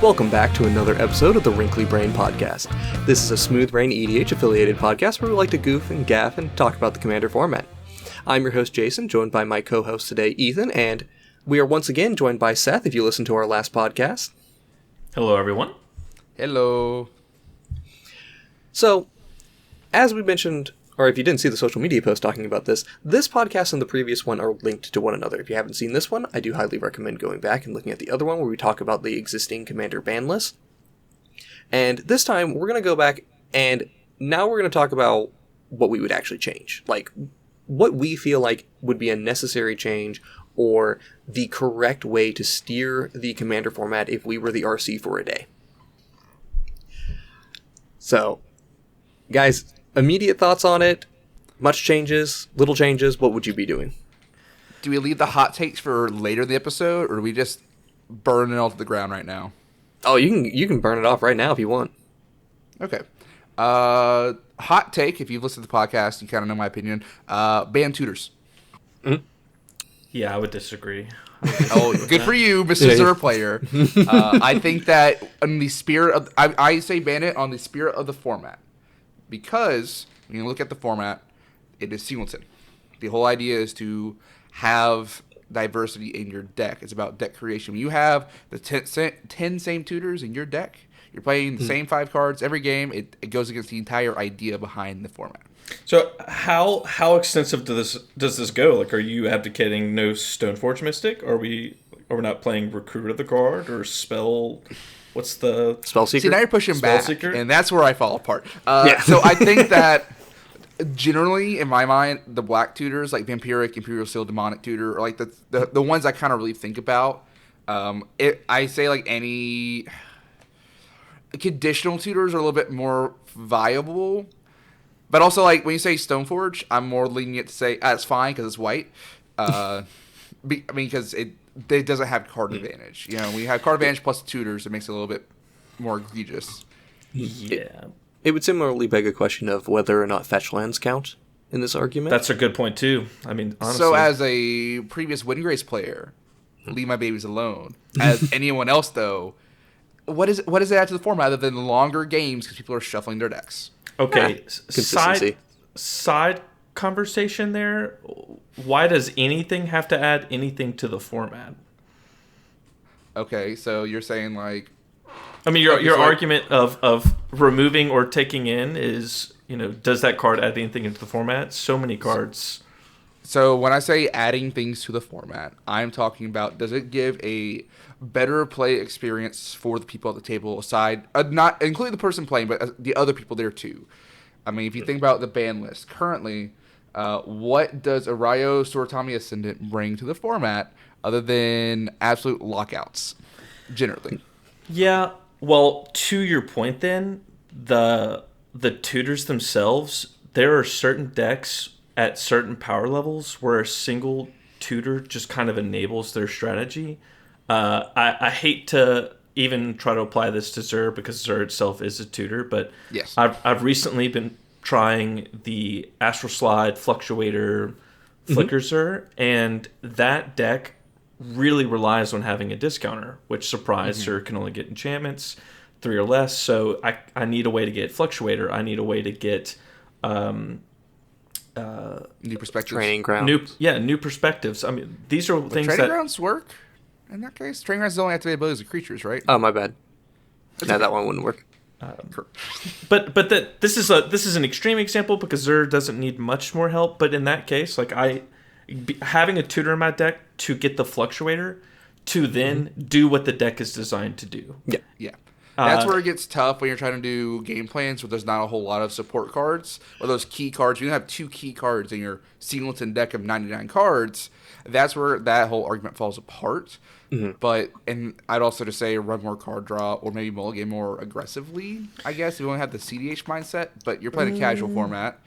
Welcome back to another episode of the Wrinkly Brain Podcast. This is a Smooth Brain EDH affiliated podcast where we like to goof and gaff and talk about the Commander format. I'm your host Jason, joined by my co-host today, Ethan, and we are once again joined by Seth, if you listened to our last podcast. Hello, everyone. Hello. So, as we mentioned, or if you didn't see the social media post talking about this podcast and the previous one are linked to one another. If you haven't seen this one, I do highly recommend going back and looking at the other one where we talk about the existing Commander ban list. And this time, we're going to go back and now we're going to talk about what we would actually change. Like, what we feel like would be a necessary change or the correct way to steer the Commander format if we were the RC for a day. So, guys, immediate thoughts on it? Much changes? Little changes? What would you be doing? Do we leave the hot takes for later in the episode, or do we just burn it all to the ground right now? Oh, you can burn it off right now if you want. Okay. Hot take, if you've listened to the podcast, you kind of know my opinion. Ban tutors. Mm-hmm. Yeah, I would disagree. Oh, good for you, Mr. Zero Player. I think that in the spirit of... I say ban it on the spirit of the format. Because when you look at the format, it is singleton. The whole idea is to have diversity in your deck. It's about deck creation. When you have the 10 same tutors in your deck, you're playing the same 5 cards every game. It goes against the entire idea behind the format. So how extensive does this go? Like, are you advocating no Stoneforge Mystic? Are we not playing Recruit of the Guard or Spell? What's the Spell Seeker? See, now you're pushing back, Seeker? and that's where I fall apart. Yeah. So I think that generally, in my mind, the black tutors like Vampiric, Imperial Seal, Demonic Tutor are like the ones I kind of really think about. I say like any conditional tutors are a little bit more viable. But also, like, when you say Stoneforge, I'm more lenient to say, it's fine because it's white. Because it doesn't have card advantage. You know, when you have card advantage plus tutors, it makes it a little bit more egregious. Yeah. It would similarly beg a question of whether or not fetch lands count in this argument. That's a good point, too. I mean, honestly. So, as a previous Windgrace player, leave my babies alone. As anyone else, though, what does it add to the format other than longer games because people are shuffling their decks? Okay, Consistency. Side conversation there. Why does anything have to add anything to the format? Okay, so you're saying like... I mean, your argument of removing or taking in is, does that card add anything into the format? So many cards. So when I say adding things to the format, I'm talking about, does it give a better play experience for the people at the table aside, not including the person playing, but the other people there too? I mean, if you think about the ban list currently, what does Arayo Sorotami Ascendant bring to the format other than absolute lockouts, generally? Yeah, well, to your point then, the tutors themselves, there are certain decks at certain power levels where a single tutor just kind of enables their strategy. I hate to even try to apply this to Zur because Zur itself is a tutor, but yes. I've recently been trying the Astral Slide, Fluctuator, Flicker Zur, and that deck really relies on having a discounter, which surprise Zur can only get enchantments, 3 or less, so I need a way to get Fluctuator, I need a way to get... new perspectives. Training grounds. New perspectives. I mean, these are things training that... grounds work? In that case, training grounds don't activate abilities of creatures, right? Oh, my bad. No, that one wouldn't work. But this is an extreme example because Zur doesn't need much more help. But in that case, like having a tutor in my deck to get the Fluctuator to then do what the deck is designed to do. Yeah. That's where it gets tough when you're trying to do game plans where there's not a whole lot of support cards or those key cards. You have 2 key cards in your singleton deck of 99 cards. That's where that whole argument falls apart. But, and I'd also just say run more card draw or maybe mulligan more aggressively, I guess, if you only have the CDH mindset, but you're playing a casual format.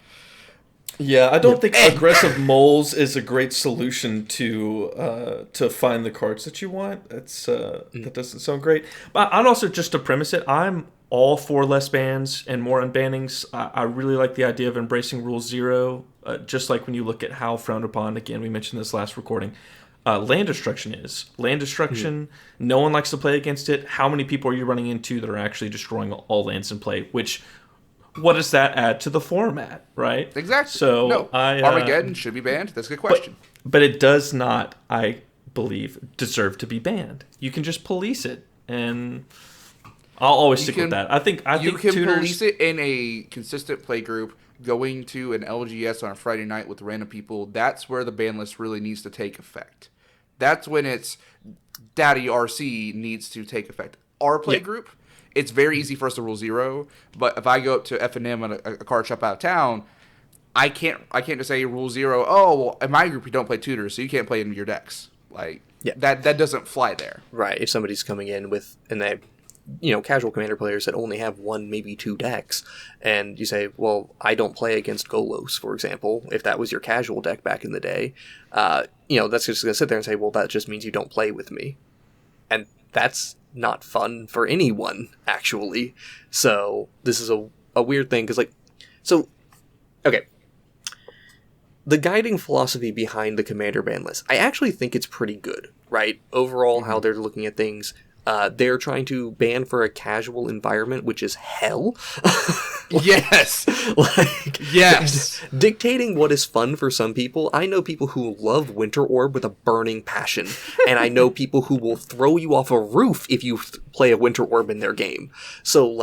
Yeah, I don't think aggressive moles is a great solution to find the cards that you want. That doesn't sound great. But I'd also, just to premise it, I'm all for less bans and more unbannings. I really like the idea of embracing Rule 0, just like when you look at how frowned upon, again, we mentioned this last recording, land destruction is. Land destruction, no one likes to play against it. How many people are you running into that are actually destroying all lands in play? What does that add to the format, right? Exactly. So no, Armageddon should be banned. That's a good question. But it does not, I believe, deserve to be banned. You can just police it, and I'll always stick with that. I think you can tutors, police it in a consistent play group. Going to an LGS on a Friday night with random people, that's where the ban list really needs to take effect. That's when it's Daddy RC needs to take effect. Our play group, it's very easy for us to rule 0, but if I go up to F&M at a card shop out of town, I can't just say rule 0, oh, well, in my group you don't play tutors, so you can't play in your decks. Like, that doesn't fly there. Right, if somebody's coming in with, and they, casual Commander players that only have 1, maybe 2 decks, and you say, well, I don't play against Golos, for example, if that was your casual deck back in the day, that's just going to sit there and say, well, that just means you don't play with me. And that's not fun for anyone, actually. So, this is a weird thing, because, okay. The guiding philosophy behind the Commander ban list, I actually think it's pretty good, right? Overall, how they're looking at things. They're trying to ban for a casual environment, which is hell. Yes. Yes. Dictating what is fun for some people. I know people who love Winter Orb with a burning passion. And I know people who will throw you off a roof if you play a Winter Orb in their game. So,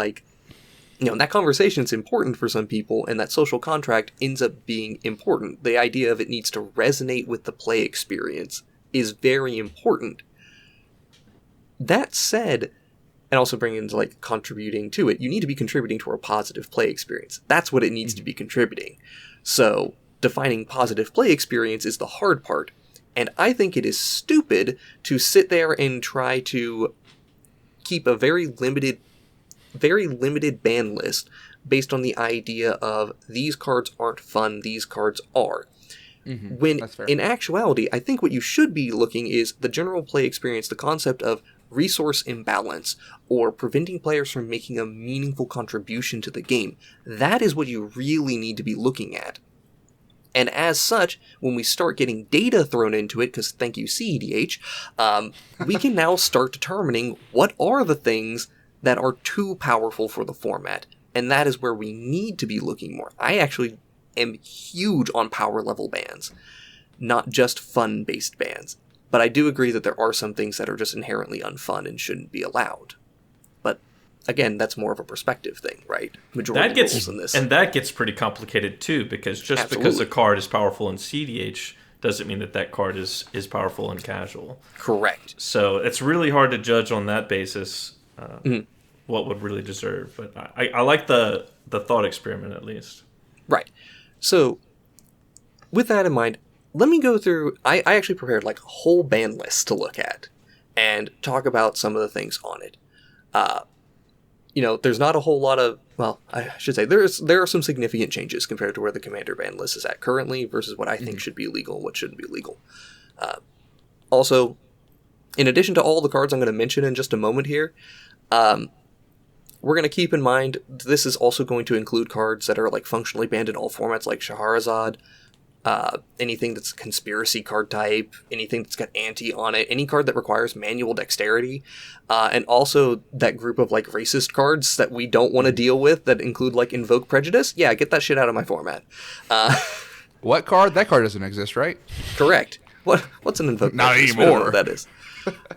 that conversation's important for some people, and that social contract ends up being important. The idea of it needs to resonate with the play experience is very important. That said, and also bring into, contributing to it, you need to be contributing to a positive play experience. That's what it needs to be contributing. So, defining positive play experience is the hard part. And I think it is stupid to sit there and try to keep a very limited ban list based on the idea of these cards aren't fun, these cards are. When in actuality, I think what you should be looking is the general play experience, the concept of resource imbalance, or preventing players from making a meaningful contribution to the game. That is what you really need to be looking at. And as such, when we start getting data thrown into it, because thank you CEDH, we can now start determining what are the things that are too powerful for the format. And that is where we need to be looking more. I actually am huge on power level bans, not just fun-based bans. But I do agree that there are some things that are just inherently unfun and shouldn't be allowed. But again, that's more of a perspective thing, right? Majority rules in this. And that gets pretty complicated too, because because a card is powerful in CDH doesn't mean that card is powerful in casual. Correct. So it's really hard to judge on that basis what would really deserve. But I like the thought experiment at least. Right. So with that in mind, let me go through, I actually prepared a whole ban list to look at and talk about some of the things on it. There's not a whole lot of, well, I should say, there are some significant changes compared to where the Commander ban list is at currently versus what I think should be legal and what shouldn't be legal. Also, in addition to all the cards I'm going to mention in just a moment here, we're going to keep in mind this is also going to include cards that are functionally banned in all formats, like Shahrazad, anything that's conspiracy card type, anything that's got anti on it, any card that requires manual dexterity, and also that group of racist cards that we don't want to deal with that include invoke prejudice. Yeah, get that shit out of my format. What card? That card doesn't exist, right? Correct. What's an invoke Not prejudice? anymore. We don't know what that is.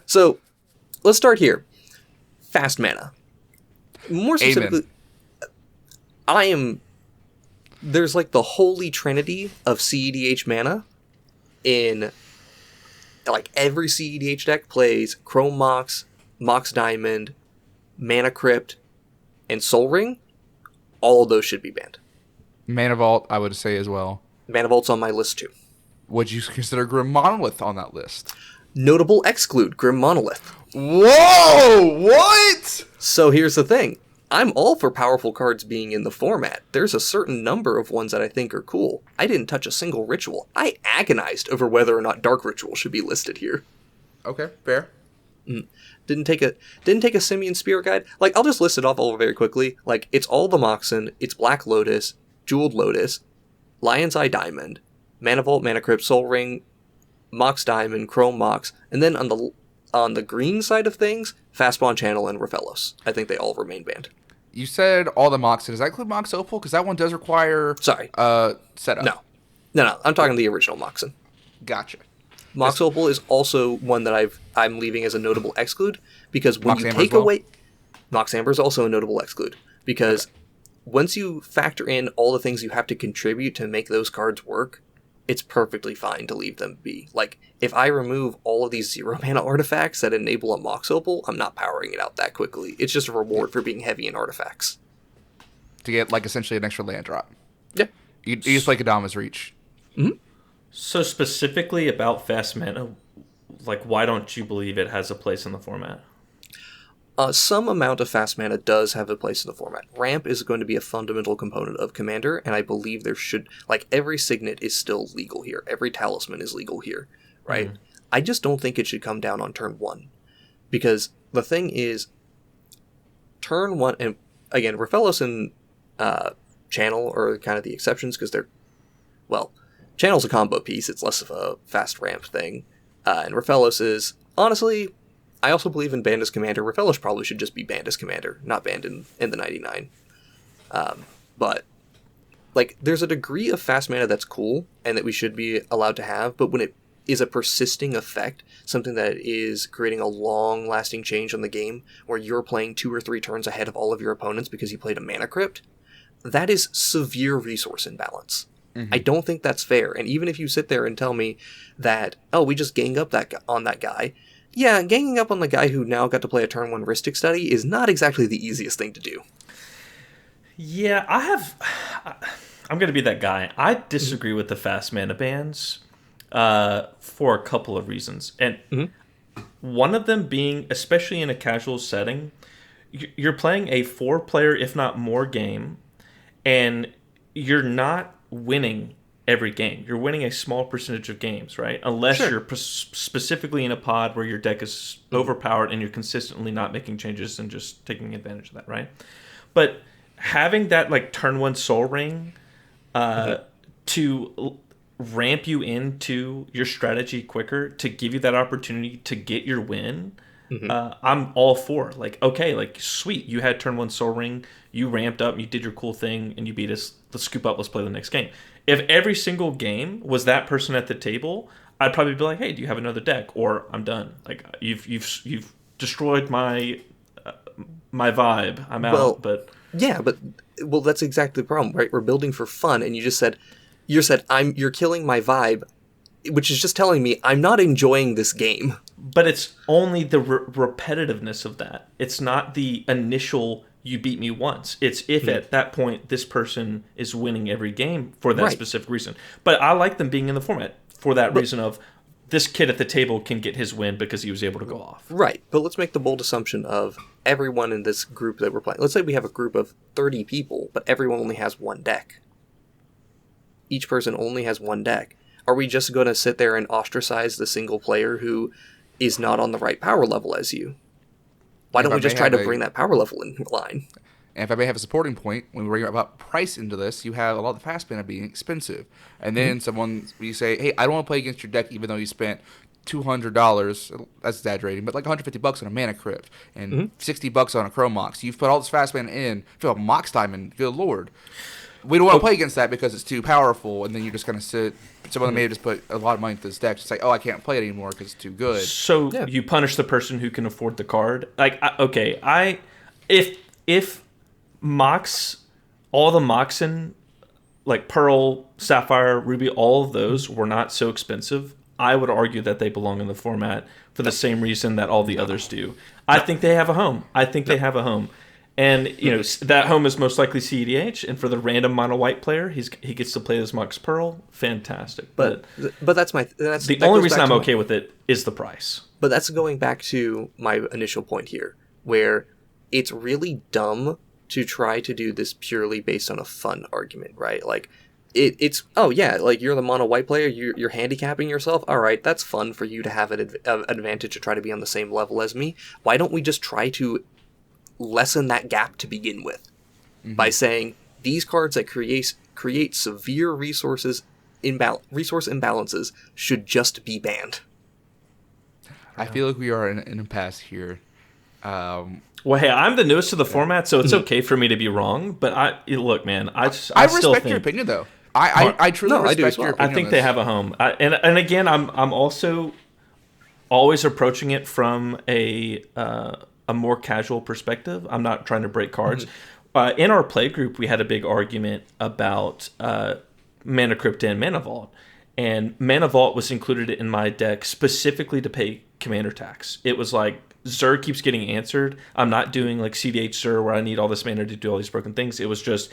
So let's start here. Fast mana. More specifically, there's the holy trinity of CEDH mana in every CEDH deck plays Chrome Mox, Mox Diamond, Mana Crypt, and Soul Ring. All of those should be banned. Mana Vault, I would say as well. Mana Vault's on my list too. Would you consider Grim Monolith on that list? Notable exclude Grim Monolith. Whoa! What? So here's the thing. I'm all for powerful cards being in the format. There's a certain number of ones that I think are cool. I didn't touch a single ritual. I agonized over whether or not Dark Ritual should be listed here. Okay, fair. Didn't take a Simian Spirit Guide. I'll just list it off all very quickly. It's all the Moxen, it's Black Lotus, Jeweled Lotus, Lion's Eye Diamond, Mana Vault, Mana Crypt, Soul Ring, Mox Diamond, Chrome Mox, and then on the green side of things, Fastball Channel and Raphellos. I think they all remain banned. You said all the Mox. Does that include Mox Opal? Because that one does require setup. No. I'm talking the original Moxen. Gotcha. Mox Opal is also one that I'm leaving as a notable exclude, because when Mox you Amber take as well? away... Mox Amber is also a notable exclude, because once you factor in all the things you have to contribute to make those cards work, it's perfectly fine to leave them be. Like, if I remove all of these 0 mana artifacts that enable a Mox Opal, I'm not powering it out that quickly. It's just a reward for being heavy in artifacts. To get, like, essentially an extra land drop. Yeah. You just play Kadama's Reach. Mm-hmm. So specifically about fast mana, like, why don't you believe it has a place in the format? Some amount of fast mana does have a place in the format. Ramp is going to be a fundamental component of Commander, and I believe there should... Like, every Signet is still legal here. Every Talisman is legal here, right? Mm. I just don't think it should come down on turn 1. Because the thing is, turn 1... And again, Raphellos and Channel are kind of the exceptions, because they're... Well, Channel's a combo piece. It's less of a fast ramp thing. And Raphellos is... Honestly... I also believe in banned as Commander. Raphellos probably should just be banned as Commander, not banned in the 99. But, like, there's a degree of fast mana that's cool, and that we should be allowed to have, but when it is a persisting effect, something that is creating a long-lasting change on the game, where you're playing 2 or 3 turns ahead of all of your opponents because you played a Mana Crypt, that is severe resource imbalance. Mm-hmm. I don't think that's fair, and even if you sit there and tell me that, oh, we just gang up on that guy... Yeah, ganging up on the guy who now got to play a turn 1 Rhystic Study is not exactly the easiest thing to do. Yeah, I'm going to be that guy. I disagree with the fast mana bans for a couple of reasons. And one of them being, especially in a casual setting, you're playing a 4-player, if not more, game, and you're not winning every game. You're winning a small percentage of games, right? Unless you're specifically in a pod where your deck is overpowered and you're consistently not making changes and just taking advantage of that, right? But having that, like, turn 1 Soul Ring to ramp you into your strategy quicker, to give you that opportunity to get your win, I'm all for. Like, okay, like, sweet, you had turn 1 Soul Ring, you ramped up, you did your cool thing, and you beat us. Let's scoop up, let's play the next game. If every single game was that person at the table, I'd probably be like, "Hey, do you have another deck?" Or I'm done. Like, you've destroyed my vibe. I'm out. But that's exactly the problem, right? We're building for fun, and you said you're killing my vibe, which is just telling me I'm not enjoying this game. But it's only the repetitiveness of that. It's not the initial. You beat me once. It's if at that point this person is winning every game for that specific reason. But I like them being in the format for that reason of this kid at the table can get his win because he was able to go off. Right. But let's make the bold assumption of everyone in this group that we're playing. Let's say we have a group of 30 people, but everyone only has one deck. Each person only has one deck. Are we just going to sit there and ostracize the single player who is not on the right power level as you? Why don't we just try to bring that power level in line? And if I may have a supporting point, when we bring about price into this, you have a lot of the fast mana being expensive. And then you say, hey, I don't want to play against your deck even though you spent $200, that's exaggerating, but like $150 on a Mana Crypt and $60 on a Chrome Mox. You've put all this fast mana in, feel like Mox Diamond, good lord. We don't want to play against that because it's too powerful, and then you're just going to sit. Someone may have just put a lot of money into this deck. Just like, oh, I can't play it anymore because it's too good. So you punish the person who can afford the card. Like, if Mox, all the Moxen, like Pearl, Sapphire, Ruby, all of those were not so expensive, I would argue that they belong in the format for the same reason that all the others do. I think they have a home. They have a home. And, that home is most likely CEDH, and for the random mono white player, he gets to play as Mox Pearl. Fantastic. But that's the only reason I'm okay with it is the price. But that's going back to my initial point here, where it's really dumb to try to do this purely based on a fun argument, right? Like, it's like you're the mono white player, you're handicapping yourself. All right, that's fun for you to have an advantage to try to be on the same level as me. Why don't we just try to lessen that gap to begin with by saying these cards that create severe resources resource imbalances should just be banned. I feel like we are in an impasse here. Well, hey, I'm the newest to the format, so it's okay for me to be wrong. But look, man, I still respect think, your opinion, though. I truly respect do as well. your opinion. I think they have a home, and again, I'm also always approaching it from a more casual perspective. I'm not trying to break cards. In our play group, we had a big argument about Mana Crypt and Mana Vault, and Mana Vault was included in my deck specifically to pay commander tax. It was like, Zur keeps getting answered. I'm not doing like CDH Zur where I need all this mana to do all these broken things. It was just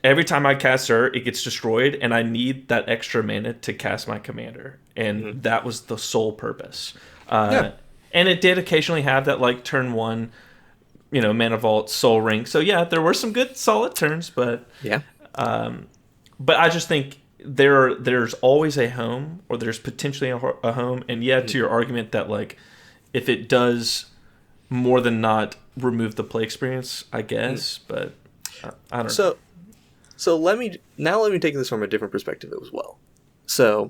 every time I cast Zur, it gets destroyed, and I need that extra mana to cast my commander. And that was the sole purpose. And it did occasionally have that like turn 1, Mana Vault, Soul Ring. So yeah, there were some good solid turns, but but I just think there's always a home, or there's potentially a home. And to your argument that like, if it does more than not remove the play experience, I guess, but I don't know. So let me take this from a different perspective as well. So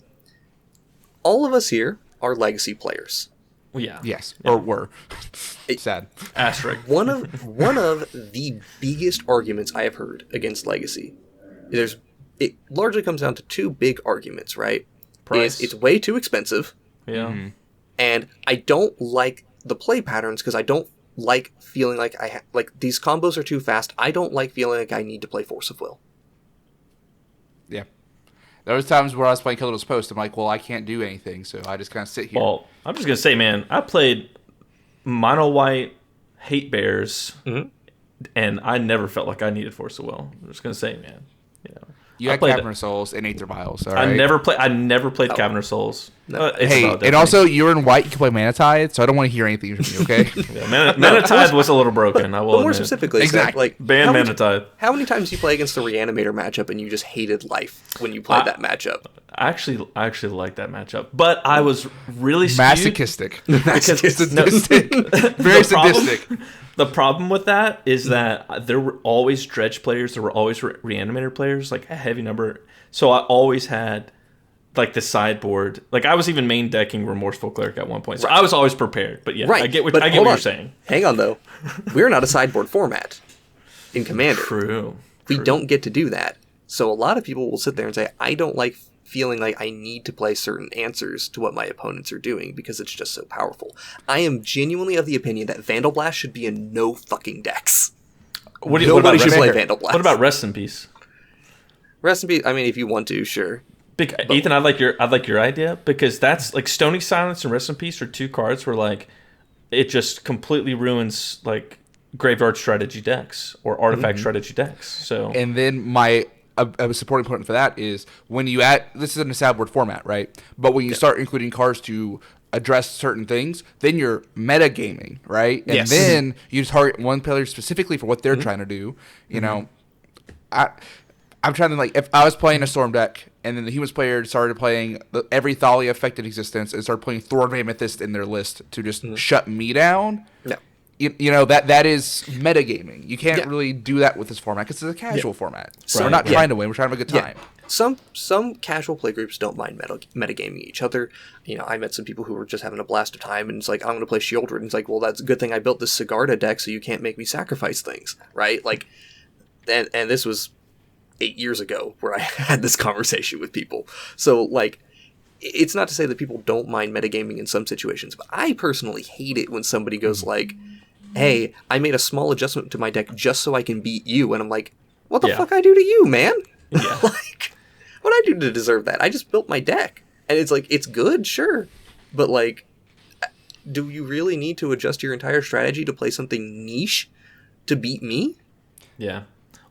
all of us here are legacy players. Well, yeah. Yes, or were. Sad. Asterisk. One of the biggest arguments I have heard against legacy, it largely comes down to two big arguments, right? Price. It's way too expensive. Yeah. And I don't like the play patterns because I don't like feeling like these combos are too fast. I don't like feeling like I need to play Force of Will. Yeah. There was times where I was playing Killer's Post. I'm like, well, I can't do anything, so I just kind of sit here. Well, I'm just going to say, man, I played Mono White Hate Bears, and I never felt like I needed Force of Will. I'm just going to say, man. You had Cavern of Souls and Aether Vials, all right? I never played Cavern of Souls. No. Hey, and also, you're in white, you can play Mana Tide, so I don't want to hear anything from you, okay? Mana Tide was a little broken, I will But more admit. specifically, Exactly. Ban Mana Tide. How many times do you play against the Reanimator matchup and you just hated life when you played that matchup? I actually like that matchup, but I was really skewed. Masochistic. Sadistic. Very sadistic. The problem with that is that there were always Dredge players, there were always Reanimator players, like a heavy number. So I always had like the sideboard. Like I was even main decking Remorseful Cleric at one point. So I was always prepared. But yeah, I get what you're saying. Hang on though. We're not a sideboard format in Commander. True. We don't get to do that. So a lot of people will sit there and say, I don't like feeling like I need to play certain answers to what my opponents are doing because it's just so powerful. I am genuinely of the opinion that Vandal Blast should be in no fucking decks. Nobody should play Vandal Blast. What about Rest in Peace? Rest in Peace, I mean, if you want to, sure. Ethan, I'd like your idea, because that's like Stony Silence and Rest in Peace are two cards where like it just completely ruins like graveyard strategy decks or artifact strategy decks. So and then my a supporting point for that is when you add, this is in a sideboard format, right? But when you start including cards to address certain things, then you're metagaming, right? And then you target one player specifically for what they're trying to do. You know, I'm trying to, like, if I was playing a Storm deck and then the Humans player started playing every Thalia affected existence and started playing Thorn Mammothist in their list to just shut me down. No. You know, that is metagaming. You can't really do that with this format because it's a casual format. So we're not trying to win. We're trying to have a good time. Some casual play groups don't mind metagaming each other. You know, I met some people who were just having a blast of time, and it's like, I'm going to play Shieldred. And it's like, well, that's a good thing I built this Sigarda deck so you can't make me sacrifice things, right? Like, and this was 8 years ago where I had this conversation with people. So, like, it's not to say that people don't mind metagaming in some situations, but I personally hate it when somebody goes like, hey, I made a small adjustment to my deck just so I can beat you. And I'm like, what the fuck I do to you, man? Yeah. Like, what I do to deserve that? I just built my deck. And it's like, it's good, sure. But, like, do you really need to adjust your entire strategy to play something niche to beat me? Yeah.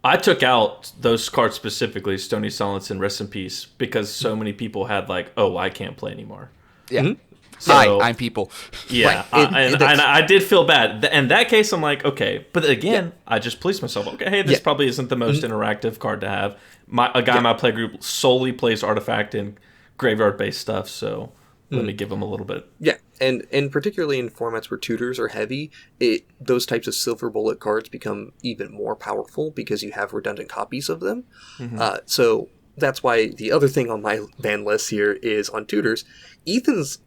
I took out those cards specifically, Stony Silence and Rest in Peace, because so many people had like, oh, I can't play anymore. Yeah. Mm-hmm. So, Hi, I'm people. Yeah, and I did feel bad. In that case, I'm like, okay. But again, I just policed myself. Okay, hey, this probably isn't the most interactive card to have. A guy in my play group solely plays artifact and graveyard-based stuff, so let me give him a little bit. Yeah, and particularly in formats where tutors are heavy, those types of silver bullet cards become even more powerful because you have redundant copies of them. So that's why the other thing on my ban list here is on tutors. Ethan's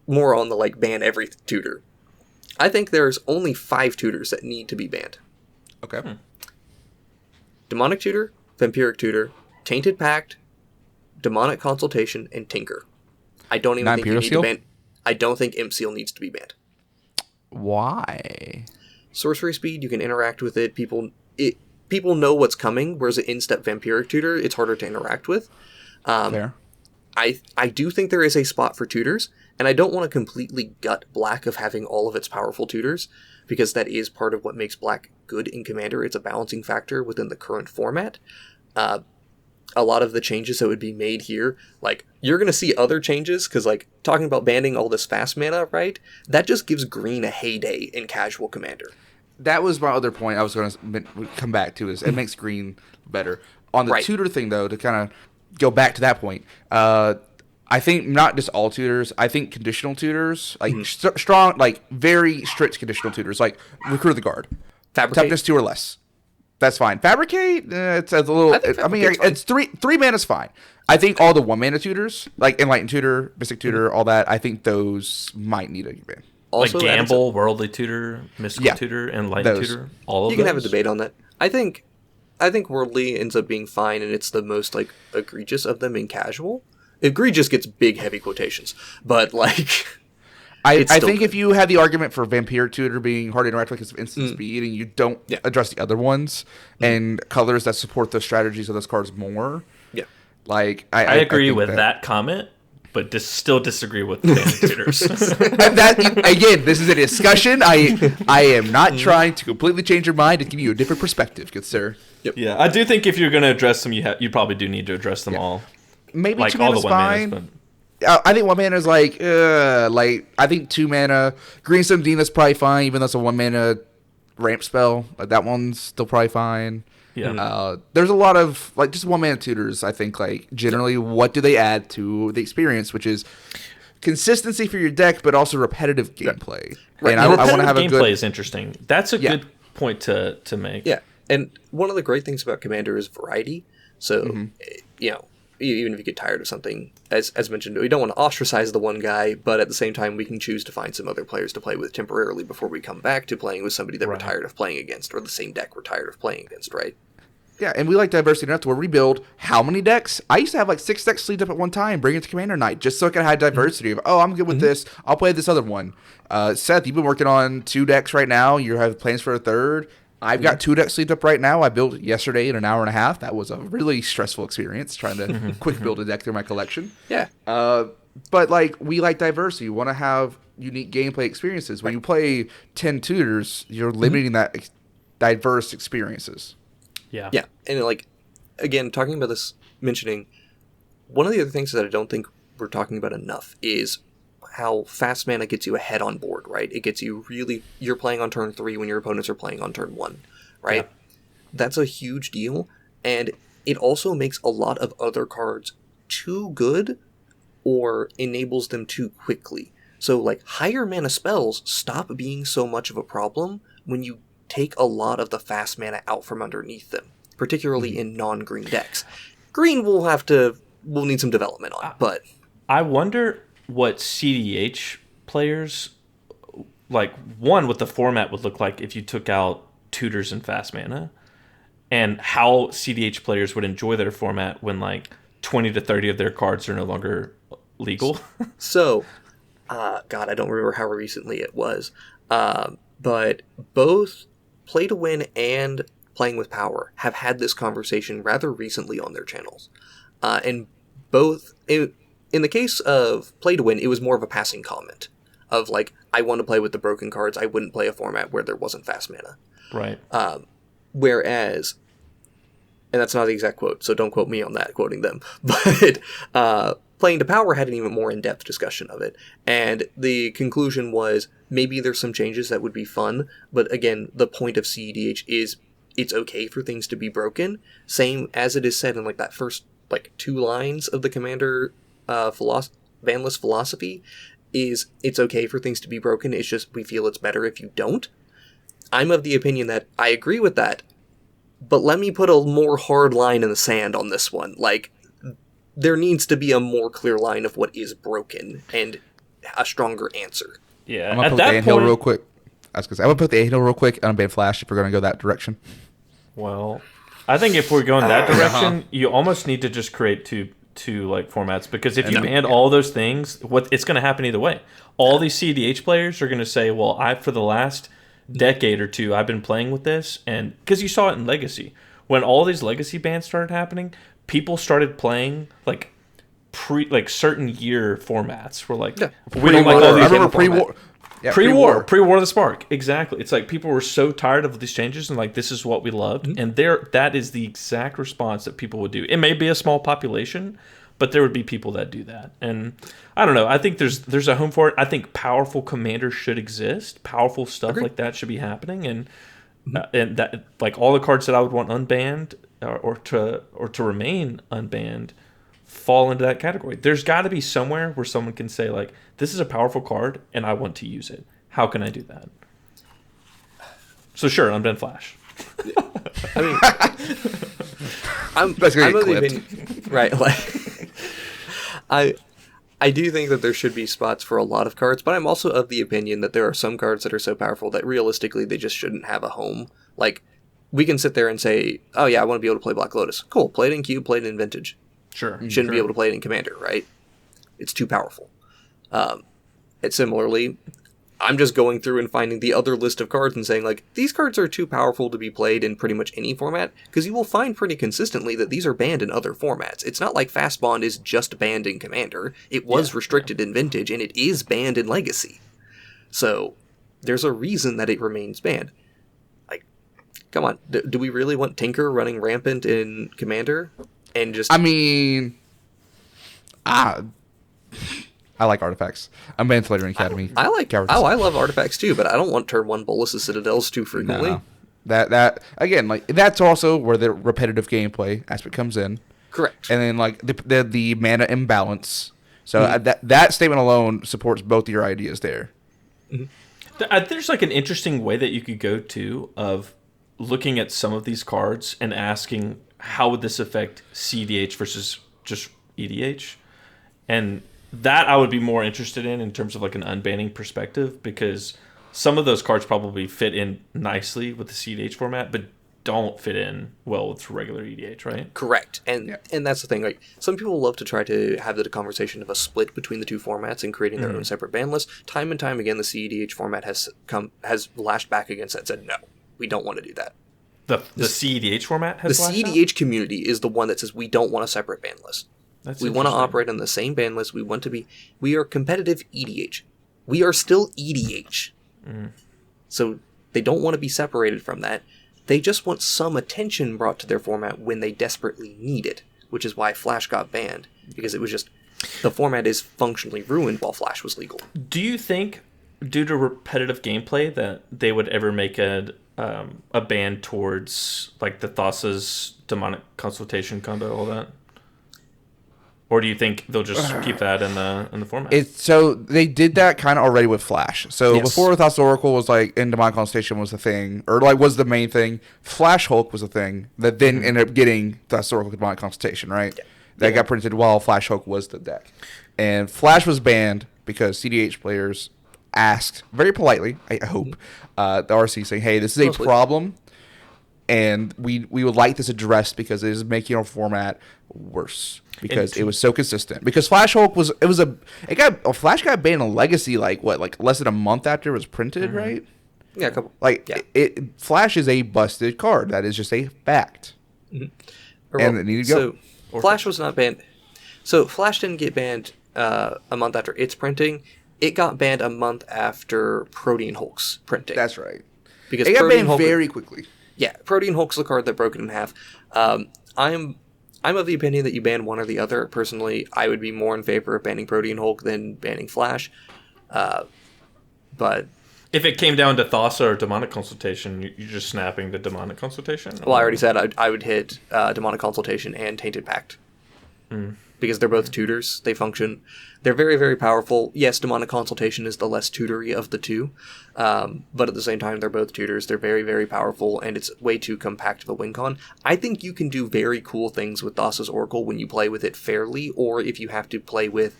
more on the like ban every tutor. I think there's only 5 tutors that need to be banned. Okay. Demonic Tutor, Vampiric Tutor, Tainted Pact, Demonic Consultation, and Tinker. I don't even think you need to ban. I don't think Imp Seal needs to be banned. Why? Sorcery Speed, you can interact with it. People know what's coming, whereas an in-step Vampiric Tutor, it's harder to interact with. Fair. I do think there is a spot for tutors, and I don't want to completely gut Black of having all of its powerful tutors, because that is part of what makes Black good in Commander. It's a balancing factor within the current format. A lot of the changes that would be made here, like, you're going to see other changes, because, like, talking about banning all this fast mana, right? That just gives green a heyday in casual Commander. That was my other point I was going to come back to, is it makes green better. On the tutor thing, though, to kind of go back to that point, I think not just all tutors, I think conditional tutors, like strong, like very strict conditional tutors, like Recruit of the Guard. Fabricate? Toughness 2 or less. That's fine. Fabricate, it's a little, I mean, it's three mana's fine. I think all the 1 mana tutors, like Enlightened Tutor, Mystic Tutor, all that, I think those might need a ban. Also, like Gamble, Worldly Tutor, Mystical Tutor, and Enlightened Tutor. All of you those. can have a debate on that. I think Worldly ends up being fine, and it's the most like egregious of them in casual. Egregious gets big, heavy quotations, but like, I think if you had the argument for Vampiric Tutor being hard to interact with because of instant speed, and you don't address the other ones and colors that support the strategies of those cards more, like I agree with that comment. But still disagree with the ban tutors. And that, again, this is a discussion. I am not trying to completely change your mind and give you a different perspective, good sir. Yep. Yeah, I do think if you're going to address them, you probably do need to address them all. Maybe like 2 mana's fine. I think 1 mana is like I think 2 mana Greenstone Demon is probably fine, even though it's a 1 mana ramp spell. Like that one's still probably fine. Yeah. There's a lot of like just 1 mana tutors. I think like generally, what do they add to the experience, which is consistency for your deck, but also repetitive gameplay. Right. And I want to have a good gameplay is interesting. That's a good point to make. Yeah, and one of the great things about Commander is variety. So you know, even if you get tired of something, as mentioned, we don't want to ostracize the one guy, but at the same time, we can choose to find some other players to play with temporarily before we come back to playing with somebody that we're tired of playing against, or the same deck we're tired of playing against, right? Yeah, and we like diversity enough to where we build how many decks? I used to have like 6 decks sleeved up at one time, bring it to Commander Night, just so I could have diversity of, oh, I'm good with this, I'll play this other one. Seth, you've been working on 2 decks right now, you have plans for a third. I've got 2 decks sleeved up right now. I built it yesterday in an hour and a half. That was a really stressful experience, trying to quick build a deck through my collection. Yeah. But like, we like diversity. We want to have unique gameplay experiences. When you play 10 tutors, you're limiting that diverse experiences. Yeah. Yeah. And like, again, talking about this, mentioning one of the other things that I don't think we're talking about enough is how fast mana gets you ahead on board, right? It gets you you're playing on turn 3 when your opponents are playing on turn 1, right? Yeah. That's a huge deal. And it also makes a lot of other cards too good or enables them too quickly. So like higher mana spells stop being so much of a problem when you take a lot of the fast mana out from underneath them, particularly in non-green decks. Green we'll need some development on, but I wonder what CDH players, like, what the format would look like if you took out tutors and fast mana, and how CDH players would enjoy their format when like 20 to 30 of their cards are no longer legal. So, God, I don't remember how recently it was, but both Play to Win and Playing with Power have had this conversation rather recently on their channels. And both, in the case of Play to Win, it was more of a passing comment of like, I want to play with the broken cards, I wouldn't play a format where there wasn't fast mana. Right. Whereas, and that's not the exact quote, so don't quote me on that, quoting them, but Playing to Power had an even more in-depth discussion of it, and the conclusion was maybe there's some changes that would be fun, but again, the point of CEDH is it's okay for things to be broken, same as it is said in like that first like 2 lines of the Commander Banlist philosophy, is it's okay for things to be broken, it's just we feel it's better if you don't. I'm of the opinion that I agree with that, but let me put a more hard line in the sand on this one. Like, there needs to be a more clear line of what is broken and a stronger answer. Yeah, I'm gonna put the anthill real quick. I was gonna say, I'm gonna put the anthill real quick and unban Flash if we're gonna go that direction. Well, I think if we're going that direction, you almost need to just create two like formats, because if you banned all those things, it's going to happen either way. All these CDH players are going to say, "Well, for the last decade or two, I've been playing with this," and because you saw it in Legacy, when all these Legacy bans started happening, people started playing like certain year formats. We're like, we don't like all these. I remember pre-war. Yeah, pre-war of the Spark. Exactly. It's like people were so tired of these changes and like, this is what we loved. Mm-hmm. And that is the exact response that people would do. It may be a small population, but there would be people that do that. And I don't know. I think there's a home for it. I think powerful commanders should exist. Powerful stuff like that should be happening. And and that, like, all the cards that I would want unbanned or to remain unbanned fall into that category. There's got to be somewhere where someone can say, like, this is a powerful card and I want to use it. How can I do that? So sure, unban Flash. I mean, I'm of the opinion, right? Like, I do think that there should be spots for a lot of cards, but I'm also of the opinion that there are some cards that are so powerful that realistically they just shouldn't have a home. Like, we can sit there and say, oh yeah, I want to be able to play Black Lotus. Cool, play it in Cube, play it in Vintage. Sure. You shouldn't be able to play it in Commander, right? It's too powerful. And similarly, I'm just going through and finding the other list of cards and saying, like, these cards are too powerful to be played in pretty much any format, because you will find pretty consistently that these are banned in other formats. It's not like Fast Bond is just banned in Commander. It was restricted in Vintage, and it is banned in Legacy. So, there's a reason that it remains banned. Like, come on, do we really want Tinker running rampant in Commander? And just... I mean... I like artifacts. I'm banned Flattering Academy. I love artifacts too, but I don't want turn 1 Bolas' Citadels too frequently. No. That again, like, that's also where the repetitive gameplay aspect comes in. Correct. And then, like, the mana imbalance. So that statement alone supports both of your ideas there. Mm-hmm. There's like an interesting way that you could go to of looking at some of these cards and asking, how would this affect CDH versus just EDH? And that I would be more interested in terms of like an unbanning perspective, because some of those cards probably fit in nicely with the CDH format, but don't fit in well with regular EDH, right? Correct. And that's the thing. Like, some people love to try to have the conversation of a split between the two formats and creating their own separate ban list. Time and time again, the CEDH format has lashed back against that and said, no, we don't want to do that. The CEDH format has lashed out? CEDH community is the one that says we don't want a separate ban list. We want to operate on the same ban list. We are competitive EDH. We are still EDH. So they don't want to be separated from that. They just want some attention brought to their format when they desperately need it, which is why Flash got banned, because it was just, the format is functionally ruined while Flash was legal. Do you think, due to repetitive gameplay, that they would ever make a ban towards, like, the Thassa's Demonic Consultation combo, all that? Or do you think they'll just keep that in the format? So they did that kind of already with Flash. So before Thassa's Oracle was like, in Demonic Consultation was the thing, or like was the main thing. Flash Hulk was the thing that then ended up getting Thassa's Oracle Demonic Consultation, right? Yeah. That got printed while Flash Hulk was the deck. And Flash was banned because CDH players asked, very politely, I hope, the RC saying, hey, this is a problem, and we would like this addressed because it is making our format worse. Because it was so consistent. Because Flash Hulk Flash got banned in Legacy like less than a month after it was printed, right? Yeah, a couple. Flash is a busted card. That is just a fact. And it needed to go. So Flash was not banned. So Flash didn't get banned a month after its printing. It got banned a month after Protean Hulk's printing. That's right. Because it got banned very quickly. Yeah, Protean Hulk's the card that broke it in half. I'm of the opinion that you ban one or the other. Personally, I would be more in favor of banning Protean Hulk than banning Flash. But if it came down to Thassa or Demonic Consultation, you're just snapping the Demonic Consultation? Well, I already said I would hit Demonic Consultation and Tainted Pact. because they're both tutors. They're very, very powerful. Yes, Demonic Consultation is the less tutory of the two, but at the same time, they're both tutors. They're very, very powerful, and it's way too compact of a win con. I think you can do very cool things with Thassa's Oracle when you play with it fairly, or if you have to play with,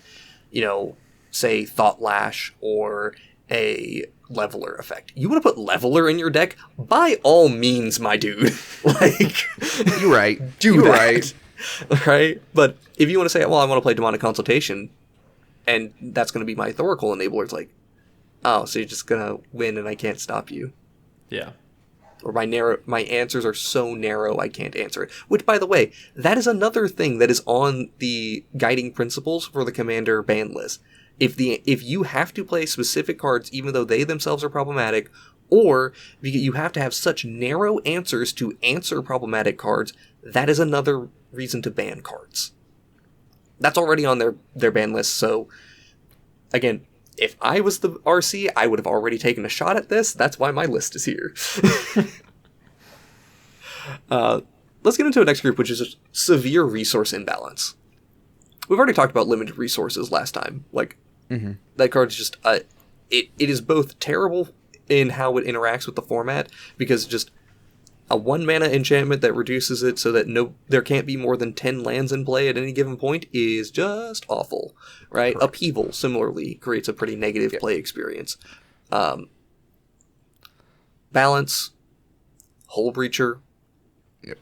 say, Thought Lash or a Leveler effect. You want to put Leveler in your deck? By all means, my dude. You're right. You're right. Right? But if you want to say, well, I want to play Demonic Consultation, and that's going to be my Thoracle enabler, it's like, oh, so you're just going to win and I can't stop you. Yeah. Or my answers are so narrow I can't answer it. Which, by the way, that is another thing that is on the guiding principles for the Commander ban list. If you have to play specific cards, even though they themselves are problematic, or you have to have such narrow answers to answer problematic cards, that is another reason to ban cards. That's already on their ban list, so again, if I was the RC, I would have already taken a shot at this. That's why my list is here. Let's get into the next group, which is severe resource imbalance. We've already talked about limited resources last time. That card's just it is both terrible in how it interacts with the format, because just a 1 mana enchantment that reduces it so that there can't be more than 10 lands in play at any given point is just awful, right? Correct. Upheaval similarly creates a pretty negative play experience. Balance, Hull Breacher. Yep.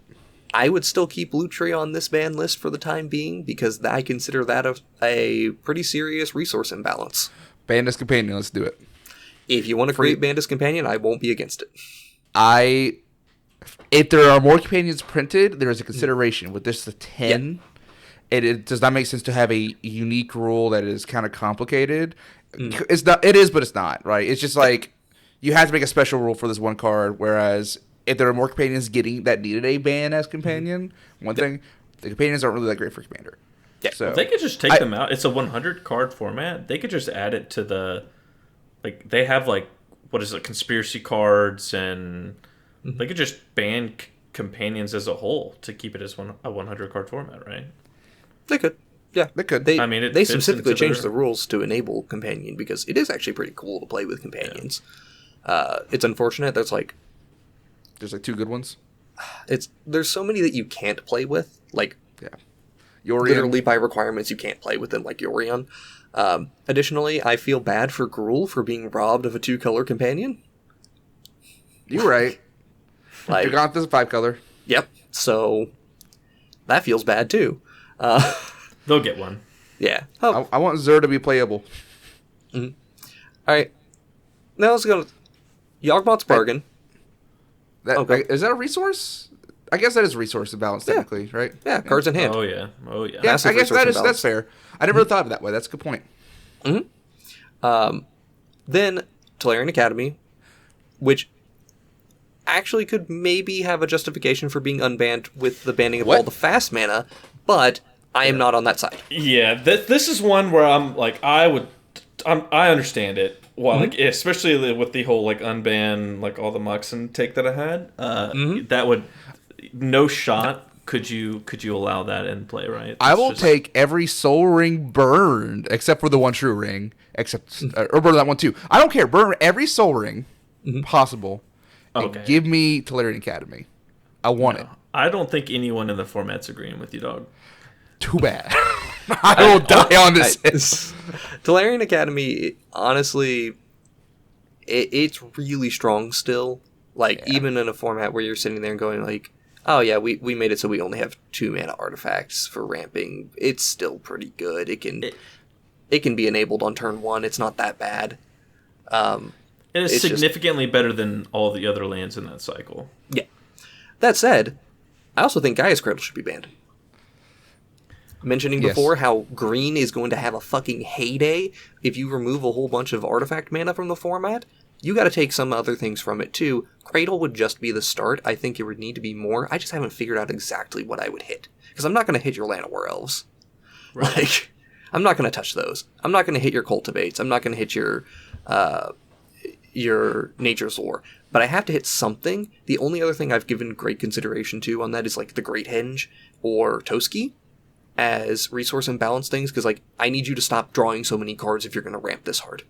I would still keep Lutri on this ban list for the time being, because I consider that a pretty serious resource imbalance. Bandit's Companion, let's do it. If you want to create Bandit's Companion, I won't be against it. If there are more companions printed, there is a consideration. With this, the 10, it does not make sense to have a unique rule that is kind of complicated. It's not. It is, but it's not, right? It's just like, you have to make a special rule for this one card, whereas if there are more companions that needed a ban as companion, the companions aren't really that great for Commander. Yeah. So they could just take them out. It's a 100 card format. They could just add it to the, they have conspiracy cards, and they could just ban companions as a whole to keep it as a 100 card format, right? They could. Yeah, they could. They specifically changed the rules to enable companion, because it is actually pretty cool to play with companions. Yeah. It's unfortunate there's 2 good ones. There's so many that you can't play with, Yorion. Literally by requirements you can't play with them, like Yorion. Additionally, I feel bad for Gruul for being robbed of a 2-color companion. You're right. You're gone with this 5-color. Yep. So that feels bad too. They'll get one. Yeah. I want Zur to be playable. Mm-hmm. All right. Now let's go to Yawgmoth's Bargain. Is that a resource? I guess that is a resource imbalance, technically, right? Yeah, cards in hand. Oh, yeah. Yeah, I guess that's fair. I never really thought of it that way. That's a good point. Mm-hmm. Then Tolarian Academy, which actually could maybe have a justification for being unbanned with the banning of all the fast mana, but I am not on that side. Yeah, this is one where I'm I understand it. Well, especially with the whole unban all the Muxin take that I had. That would no shot. Could you allow that in play? Right. I will take every Soul Ring burned except for the one True Ring, or burn that one too. I don't care. Burn every Soul Ring possible. And give me Tolarian Academy. I want it. I don't think anyone in the format's agreeing with you, dog. Too bad. I will die on this. Tolarian Academy, honestly, it's really strong still. Even in a format where you're sitting there and going oh yeah, we made it so we only have 2 mana artifacts for ramping. It's still pretty good. It can be enabled on turn 1. It's not that bad. It is significantly better than all the other lands in that cycle. Yeah. That said, I also think Gaia's Cradle should be banned. Mentioning before how green is going to have a fucking heyday if you remove a whole bunch of artifact mana from the format. You got to take some other things from it too. Cradle would just be the start. I think it would need to be more. I just haven't figured out exactly what I would hit, because I'm not going to hit your Llanowar Elves. Right. I'm not going to touch those. I'm not going to hit your Cultivates. I'm not going to hit your Nature's Lore. But I have to hit something. The only other thing I've given great consideration to on that is the Great Henge or Toski. as resource imbalance things, because, like, I need you to stop drawing so many cards if you're going to ramp this hard.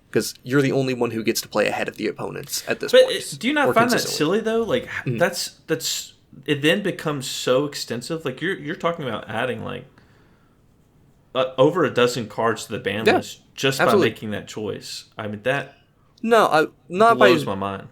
Because you're the only one who gets to play ahead of the opponents at this point. Do you not find that silly, though? Like, that's it then becomes so extensive. Like, you're talking about adding, like, over a dozen cards to the ban list just by making that choice. I mean, that blows my mind.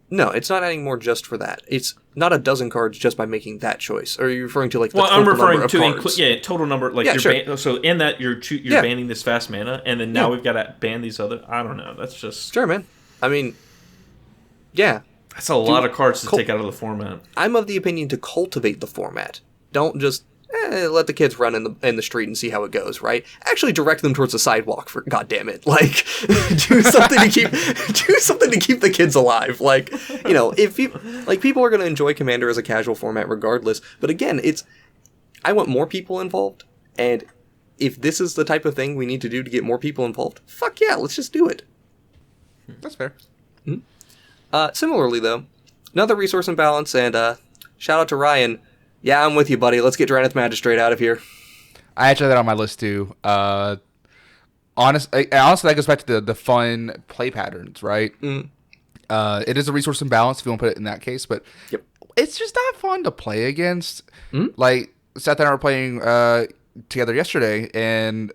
No, it's not adding more just for that. It's not a dozen cards just by making that choice. Or are you referring to, like, the total number of cards? Total number. Like, so in that, you're banning this fast mana, and then now we've got to ban these other... I don't know. That's just... Sure, man. I mean, yeah. That's a lot of cards to take out of the format. I'm of the opinion to cultivate the format. Don't just... let the kids run in the street and see how it goes, right? Actually direct them towards the sidewalk, for goddamn it. Like, do something to keep the kids alive. Like, you know, if people are going to enjoy Commander as a casual format regardless, but again, I want more people involved, and if this is the type of thing we need to do to get more people involved, fuck yeah, let's just do it. That's fair. Mm-hmm. Similarly, though, another resource imbalance, and shout out to Ryan. Yeah, I'm with you, buddy. Let's get Drannith Magistrate out of here. I actually had that on my list, too. Honestly, that goes back to the fun play patterns, right? It is a resource imbalance, if you want to put it in that case, but it's just not fun to play against. Like, Seth and I were playing together yesterday, and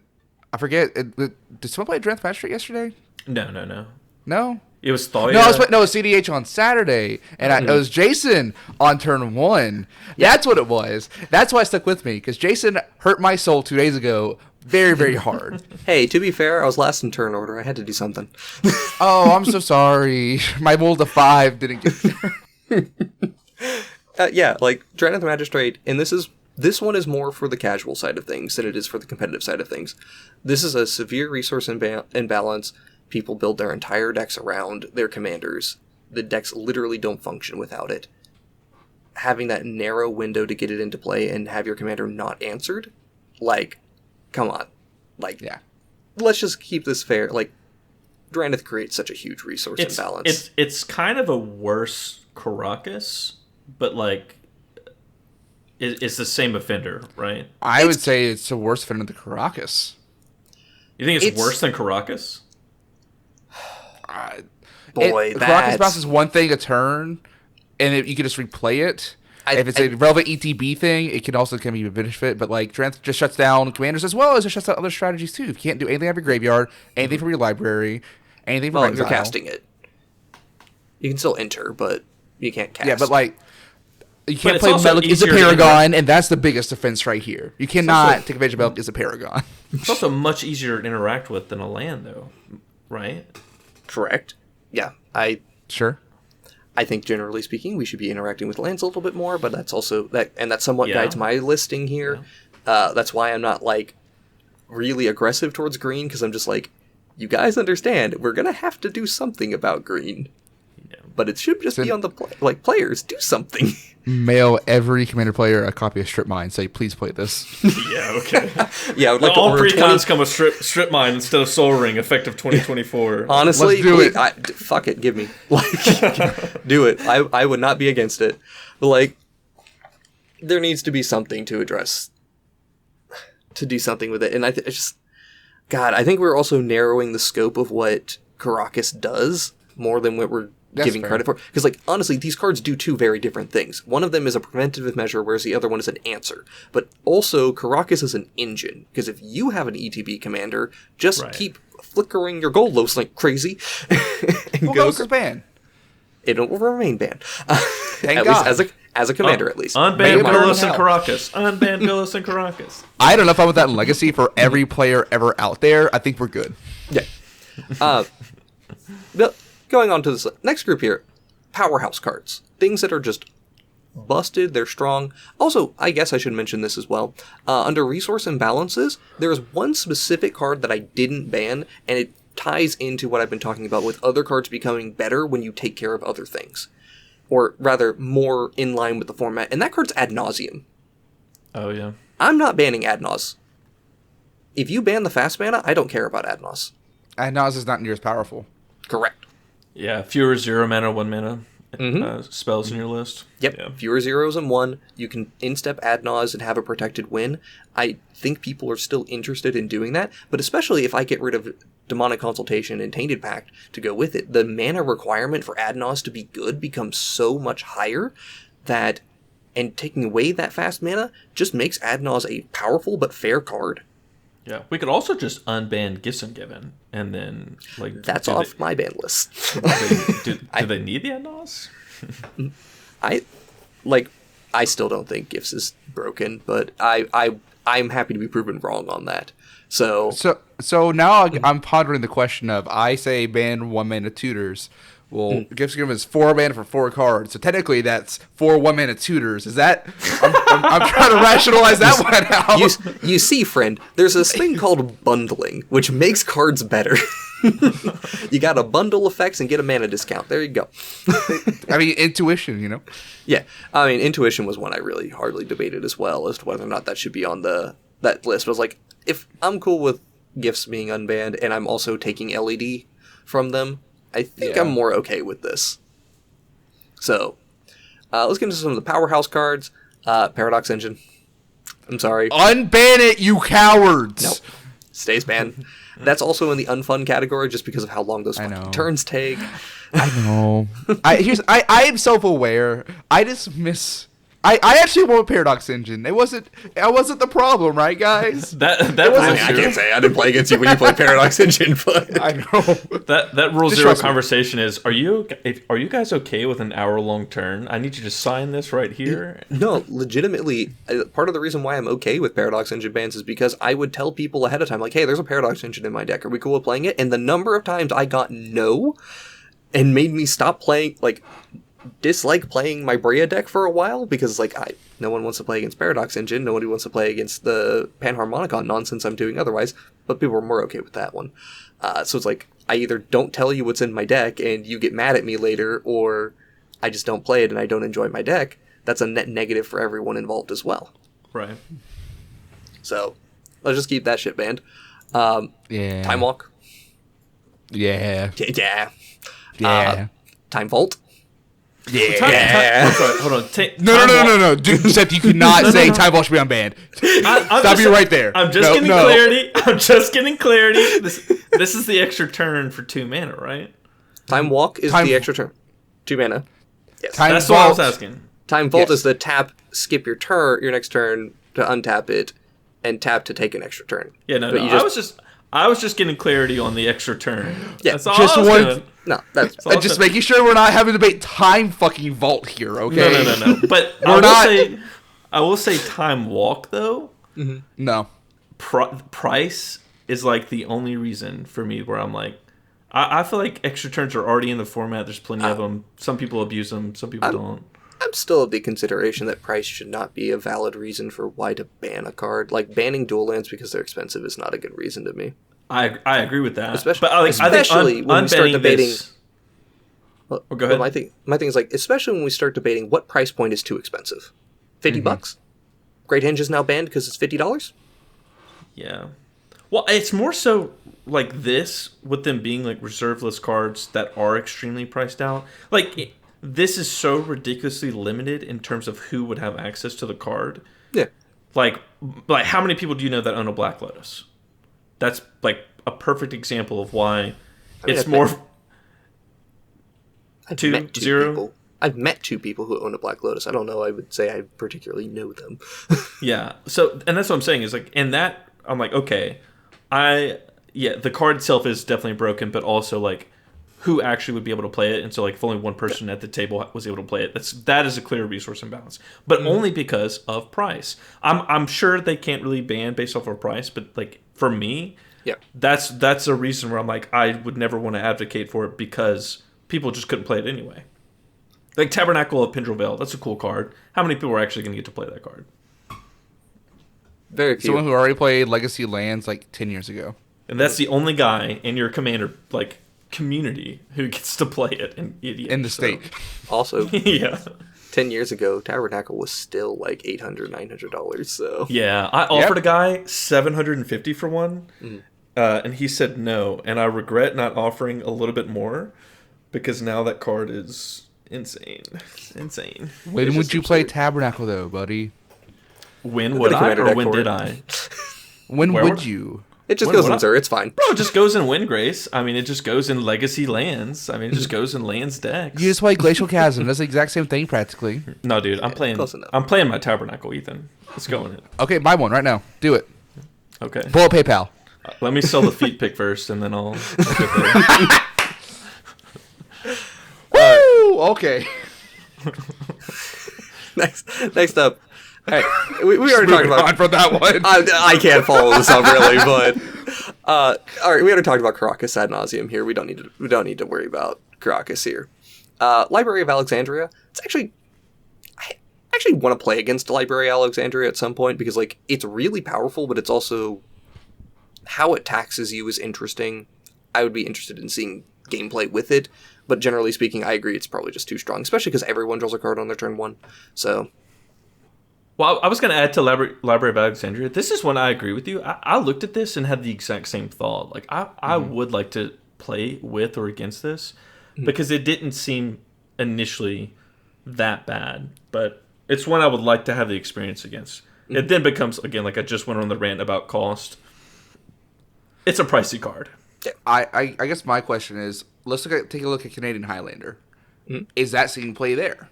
I forget, did someone play Drannith Magistrate yesterday? No. No? It was Thalia. No, it was CDH on Saturday, and it was Jason on turn 1. That's what it was. That's why it stuck with me, because Jason hurt my soul 2 days ago very, very hard. Hey, to be fair, I was last in turn order. I had to do something. Oh, I'm so sorry. My roll to 5 didn't get there. Yeah, like, Drannith Magistrate, and this one is more for the casual side of things than it is for the competitive side of things. This is a severe resource imbalance. People build their entire decks around their commanders. The decks literally don't function without it. Having that narrow window to get it into play and have your commander not answered, like, come on. Like, let's just keep this fair. Like, Drannith creates such a huge resource imbalance. It's kind of a worse Caracas, but, like, it's the same offender, right? I would say it's a worse offender than Caracas. You think it's worse than Caracas? Caracas Bounce is one thing a turn, and you can just replay it. If it's a relevant ETB thing, it can also be a benefit, but like Drannith just shuts down commanders as well as it shuts down other strategies too. If you can't do anything out of your graveyard, anything from your library, anything from exile. You're casting it. You can still enter, but you can't cast. Yeah, but like you can't play Melik is a Paragon, and that's the biggest offense right here. You cannot take advantage of Melik is a Paragon. It's also much easier to interact with than a land, though, right? Correct. Yeah, Sure. I think generally speaking, we should be interacting with lands a little bit more, but that's also that somewhat guides my listing here. Yeah. That's why I'm not like really aggressive towards green, because I'm just like, you guys understand, we're gonna have to do something about green. Yeah. But it should just be on the players do something. Mail every commander player a copy of Strip Mine. Say, please play this. Yeah, okay. Yeah, I would like all precons come with Strip Mine instead of Soul Ring, effective 2024. Honestly, let's do it. Fuck it, give me. Like, do it. I would not be against it. But like, there needs to be something to address, to do something with it. And I think we're also narrowing the scope of what Caracas does more than what we're giving credit for. Because, like, honestly, these cards do two very different things. One of them is a preventative measure, whereas the other one is an answer. But also, Caracas is an engine. Because if you have an ETB commander, just keep flickering your Goldlos like crazy. And goes banned. It will remain banned. Thank God. Least as a commander, at least. Unbanned Golos and Caracas. Unbanned Golos and Caracas. I don't know if I want that in Legacy for every player ever out there. I think we're good. Yeah. Going on to this next group here, Powerhouse Cards. Things that are just busted, they're strong. Also, I guess I should mention this as well. Under Resource Imbalances, there is one specific card that I didn't ban, and it ties into what I've been talking about with other cards becoming better when you take care of other things. Or rather, more in line with the format, and that card's Ad Nauseam. Oh, yeah. I'm not banning Ad Naus. If you ban the fast mana, I don't care about Ad Naus. Ad Naus is not near as powerful. Correct. Yeah, fewer 0 mana, 1 mana. spells in your list. Yep, Yeah. fewer zeros in one. You can instep ad nause and have a protected win. I think people are still interested in doing that, but especially if I get rid of Demonic Consultation and Tainted Pact to go with it, the mana requirement for ad nause to be good becomes so much higher that, and taking away that fast mana just makes ad nause a powerful but fair card. Yeah, we could also just unban Gifts Ungiven, and then like That's off my ban list. do they need the ad-nos? I still don't think Gifts is broken, but I'm happy to be proven wrong on that. So now I'm pondering the question of, I say ban 1 mana tutors. Well, Gifts Given is 4 mana for 4 cards, so technically that's 4 1 mana tutors. Is that? I'm trying to rationalize that one out. You see, friend, there's this thing called bundling, which makes cards better. You got to bundle effects and get a mana discount. There you go. I mean, intuition, you know? Yeah, I mean, Intuition was one I really hardly debated as well as to whether or not that should be on that list. But I was like, if I'm cool with Gifts being unbanned and I'm also taking LED from them, I think I'm more okay with this. So, let's get into some of the Powerhouse cards. Paradox Engine. I'm sorry. Unban it, you cowards! Nope. Stays banned. That's also in the unfun category just because of how long those fucking turns take. I know. I am self-aware. I just miss... I actually want Paradox Engine. I wasn't the problem, right, guys? That I can't say I didn't play against you when you played Paradox Engine, but I know. That Rule Zero conversation is: Are you guys okay with an hour-long turn? I need you to sign this right here. No, legitimately, part of the reason why I'm okay with Paradox Engine bans is because I would tell people ahead of time, like, hey, there's a Paradox Engine in my deck. Are we cool with playing it? And the number of times I got no and made me stop playing, like, dislike playing my Brea deck for a while because, like, no one wants to play against Paradox Engine. Nobody wants to play against the Panharmonicon nonsense I'm doing otherwise, but people are more okay with that one. So it's like, I either don't tell you what's in my deck and you get mad at me later, or I just don't play it and I don't enjoy my deck. That's a net negative for everyone involved as well. Right. So, let's just keep that shit banned. Yeah. Time Walk. Yeah. Yeah. Time Vault. Yeah. Sorry, hold on. No. Dude, Seth, you cannot say Time Vault should be unbanned. Stop you right there. I'm just getting clarity. I'm just getting clarity. This is the extra turn for 2 mana, right? Time Walk is the extra turn. 2 mana. Yes. That's what I was asking. Time Vault is the tap, skip your next turn to untap it, and tap to take an extra turn. Yeah, no. I was just getting clarity on the extra turn. Yeah, that's all I was doing. No, that's just making sure we're not having to debate Time fucking Vault here, okay? No. But I will say Time Walk though. Mm-hmm. No. Price is like the only reason for me where I'm like, I feel like extra turns are already in the format. There's plenty of them. Some people abuse them. Some people don't. I'm still of the consideration that price should not be a valid reason for why to ban a card. Like, banning dual lands because they're expensive is not a good reason to me. I agree with that. Especially when we start debating... Well, go ahead. My thing is, like, especially when we start debating what price point is too expensive. $50? Great Henge is now banned because it's $50? Yeah. Well, it's more so like this, with them being like reserve list cards that are extremely priced out. Like... This is so ridiculously limited in terms of who would have access to the card. Yeah. Like how many people do you know that own a Black Lotus? That's like a perfect example of why it's more... I've met two people who own a Black Lotus. I don't know. I would say I particularly know them. Yeah. So, and that's what I'm saying is like, in that, I'm like, okay, the card itself is definitely broken, but also like, who actually would be able to play it, and so like if only one person at the table was able to play it, that is a clear resource imbalance, but only because of price. I'm sure they can't really ban based off of price, but like for me, that's a reason where I'm like, I would never want to advocate for it because people just couldn't play it anyway. Like Tabernacle of Pendrell Vale, that's a cool card. How many people are actually going to get to play that card? Very few. Someone who already played Legacy Lands like 10 years ago, and that's the only guy in your commander like community who gets to play it in the state. Also, yeah, 10 years ago, Tabernacle was still like $800, $900. So yeah, I offered a guy $750 for one, and he said no, and I regret not offering a little bit more because now that card is Insane. When would you play Tabernacle, though, buddy? When would I, or when did I? When would you? It just goes in Zer. It's fine. Bro, it just goes in Windgrace. I mean, it just goes in Legacy lands. I mean, it just goes in lands decks. You just play Glacial Chasm. That's the exact same thing, practically. No, dude, I'm playing my Tabernacle, Ethan. Let's go in it. Okay, buy one right now. Do it. Okay. Pull up PayPal. Let me sell the feet pick first, and then I'll get there. Woo! Okay. Next up. All right, we already talked about from that one. I can't follow this up really, but all right, we already talked about Caracas ad nauseum here. We don't need to worry about Caracas here. Library of Alexandria. I actually want to play against Library of Alexandria at some point because like it's really powerful, but it's also how it taxes you is interesting. I would be interested in seeing gameplay with it, but generally speaking, I agree it's probably just too strong, especially because everyone draws a card on their turn 1. So. Well, I was going to add to Library of Alexandria. This is when I agree with you. I looked at this and had the exact same thought. Like, I would like to play with or against this because it didn't seem initially that bad. But it's one I would like to have the experience against. It then becomes, again, like I just went on the rant about cost. It's a pricey card. I guess my question is, take a look at Canadian Highlander. Is that seeing play there?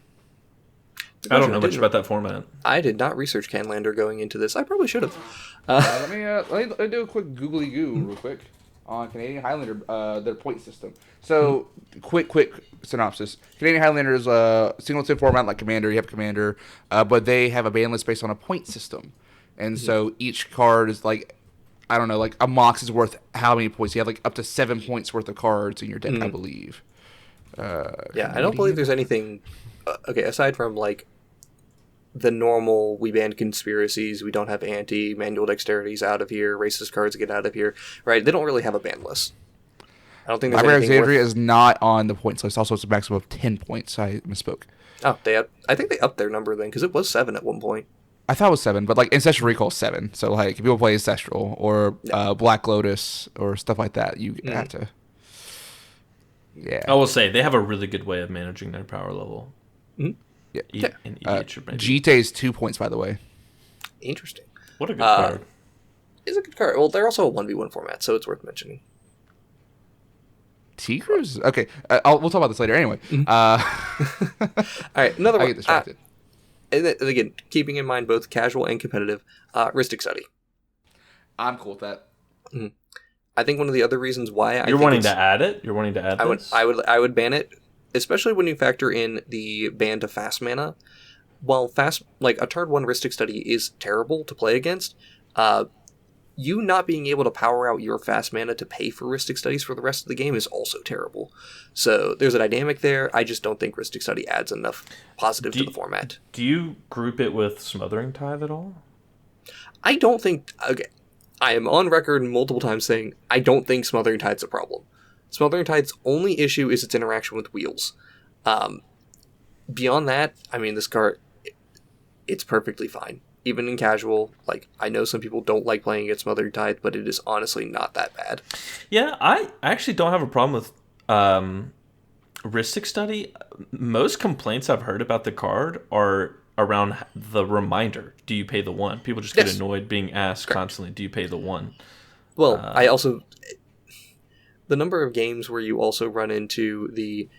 I don't know much about that format. I did not research Canlander going into this. I probably should have. Let me do a quick googly goo real quick on Canadian Highlander, their point system. So, quick synopsis. Canadian Highlander is a singleton format like Commander. You have Commander, but they have a ban list based on a point system. And so each card is like, I don't know, like a Mox is worth how many points? You have like up to 7 points worth of cards in your deck, I believe. I don't believe there's anything... okay, aside from like the normal, we ban conspiracies, we don't have manual dexterities out of here, racist cards get out of here, right? They don't really have a ban list. I don't think there's anything Alexandria is not on the points list. Also, it's a maximum of 10 points. I misspoke. Oh, I think they upped their number then, because it was 7 at one point. I thought it was 7, but like Ancestral Recall is 7. So like if people play Ancestral or Black Lotus or stuff like that, you have to. Yeah. I will say they have a really good way of managing their power level. Yeah. EDH Jite is 2 points, by the way. Interesting. What a good card. It's a good card. Well, they're also a 1v1 format, so it's worth mentioning. Tigers? Okay, we'll talk about this later anyway. All right, another one. I get distracted. And again, keeping in mind both casual and competitive, Ristic Study. I'm cool with that. I think one of the other reasons why You're wanting to add it? You're wanting to add this? I would ban it, especially when you factor in the ban to fast mana. While a turn 1 Ristic Study is terrible to play against, you not being able to power out your fast mana to pay for Ristic Studies for the rest of the game is also terrible. So there's a dynamic there. I just don't think Ristic Study adds enough positive to the format. Do you group it with Smothering Tithe at all? I don't think... Okay, I am on record multiple times saying I don't think Smothering Tide's a problem. Smothering Tide's only issue is its interaction with wheels. Beyond that, I mean, this card, it's perfectly fine. Even in casual, like, I know some people don't like playing against Smothering Tithe, but it is honestly not that bad. Yeah, I actually don't have a problem with Ristic Study. Most complaints I've heard about the card are around the reminder. Do you pay the 1? People just get annoyed being asked constantly, do you pay the 1? Well, I also... The number of games where you also run into the,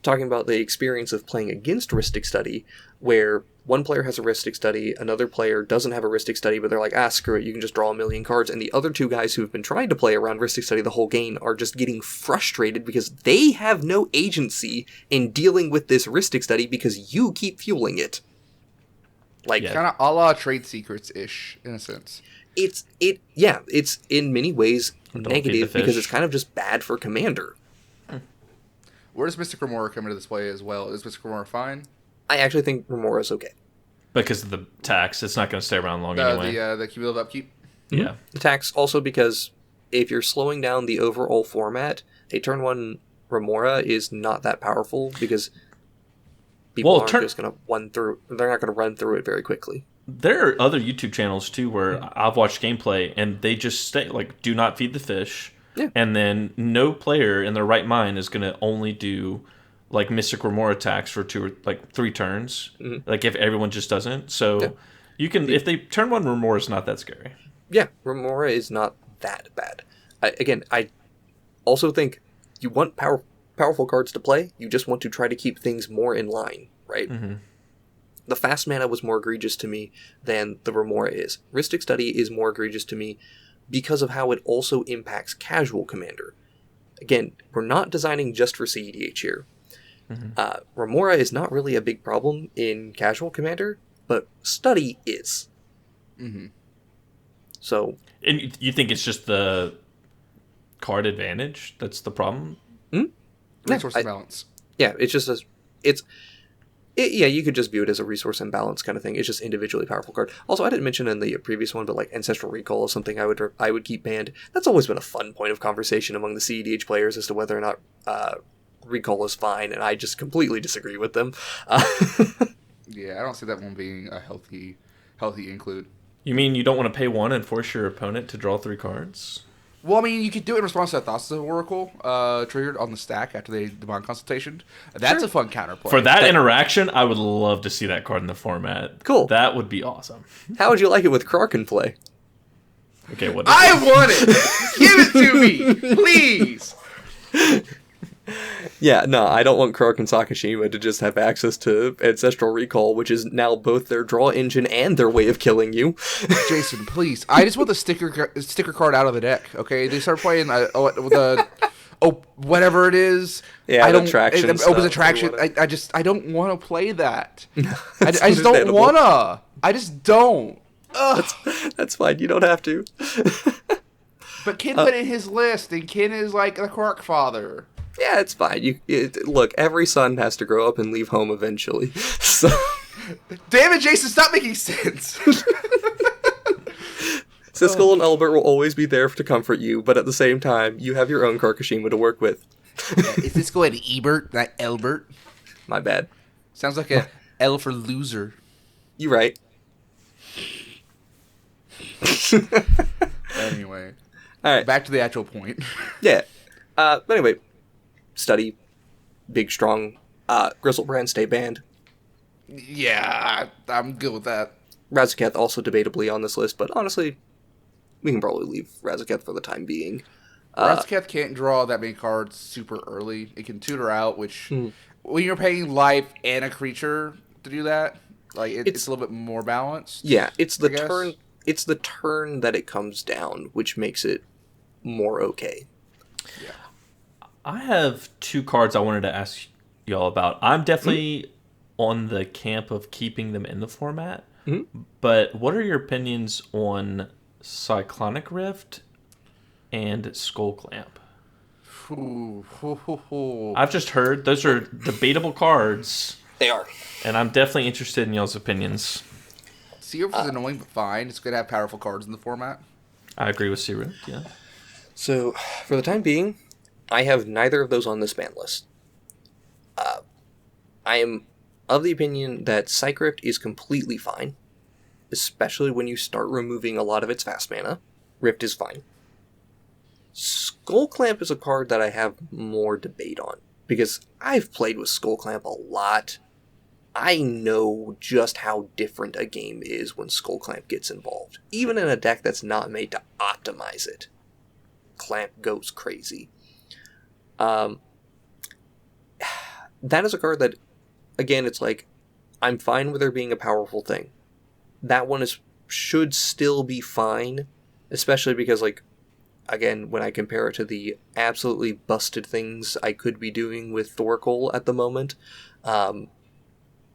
talking about the experience of playing against Ristic Study, where one player has a Ristic Study, another player doesn't have a Ristic Study, but they're like, screw it, you can just draw a million cards, and the other 2 guys who have been trying to play around Ristic Study the whole game are just getting frustrated because they have no agency in dealing with this Ristic Study because you keep fueling it. Like, kind of a la Trade Secrets-ish, in a sense. It's in many ways negative because it's kind of just bad for Commander. Where does Mystic Remora come into this play as well? Is Mystic Remora fine? I actually think Remora's okay. Because of the tax, it's not going to stay around long anyway. The cumulative upkeep? Yeah. The tax also because if you're slowing down the overall format, a turn 1 Remora is not that powerful because people aren't just going to run through. They're not going to run through it very quickly. There are other YouTube channels too where I've watched gameplay and they just stay like, do not feed the fish. Yeah. And then no player in their right mind is going to only do like Mystic Remora attacks for 3 turns. Mm-hmm. Like if everyone just doesn't. So you can, if they turn 1 Remora is not that scary. Yeah, Remora is not that bad. I also think you want powerful cards to play. You just want to try to keep things more in line, right? Mm-hmm. The fast mana was more egregious to me than the Remora is. Rhystic Study is more egregious to me because of how it also impacts Casual Commander. Again, we're not designing just for CEDH here. Mm-hmm. Remora is not really a big problem in Casual Commander, but Study is. Mm-hmm. So, and you think it's just the card advantage that's the problem? Resource imbalance. Yeah, it's just you could just view it as a resource imbalance kind of thing. It's just individually powerful card. Also, I didn't mention in the previous one, but like Ancestral Recall is something I would keep banned. That's always been a fun point of conversation among the CEDH players as to whether or not Recall is fine, and I just completely disagree with them. Yeah, I don't see that one being a healthy include. You mean you don't want to pay 1 and force your opponent to draw 3 cards? Well, I mean, you could do it in response to that Thoughts of the Oracle triggered on the stack after they Divine Consultation. That's a fun counterplay. For that interaction, I would love to see that card in the format. Cool. That would be awesome. How would you like it with Kraken play? Okay, what? I want it! Give it to me! Please! Yeah, no, I don't want Krark and Sakashima to just have access to Ancestral Recall, which is now both their draw engine and their way of killing you. Jason, please. I just want the sticker card out of the deck, okay? They start playing whatever it is. Yeah, Opens attraction. I don't want to play that. I just don't want to. I just don't. That's fine. You don't have to. But Ken put in his list, and Ken is like the Krark father. Yeah, it's fine. Look, every son has to grow up and leave home eventually. So, damn it, Jason, stop making sense. Siskel and Elbert will always be there to comfort you, but at the same time, you have your own Karkashima to work with. Is Siskel and Ebert, not Elbert? My bad. Sounds like a L for loser. You right. Anyway. All right. Back to the actual point. Yeah. But anyway, Study, big, strong, Grizzlebrand, stay banned. Yeah, I'm good with that. Razaketh also debatably on this list, but honestly, we can probably leave Razaketh for the time being. Razaketh can't draw that many cards super early. It can tutor out, which when you're paying life and a creature to do that, like it's a little bit more balanced. Yeah, it's the turn. It's the turn that it comes down, which makes it more okay. Yeah. I have 2 cards I wanted to ask y'all about. I'm definitely on the camp of keeping them in the format. But what are your opinions on Cyclonic Rift and Skull Clamp? I've just heard those are debatable cards. They are. And I'm definitely interested in y'all's opinions. Sea Rift is annoying but fine. It's good to have powerful cards in the format. I agree with Sea Rift, yeah. So, for the time being, I have neither of those on this ban list. I am of the opinion that Psych Rift is completely fine, especially when you start removing a lot of its fast mana. Rift is fine. Skull Clamp is a card that I have more debate on, because I've played with Skull Clamp a lot. I know just how different a game is when Skull Clamp gets involved. Even in a deck that's not made to optimize it, Clamp goes crazy. That is a card that, again, it's like, I'm fine with there being a powerful thing. That one should still be fine, especially because, like, again, when I compare it to the absolutely busted things I could be doing with Thoracle at the moment, that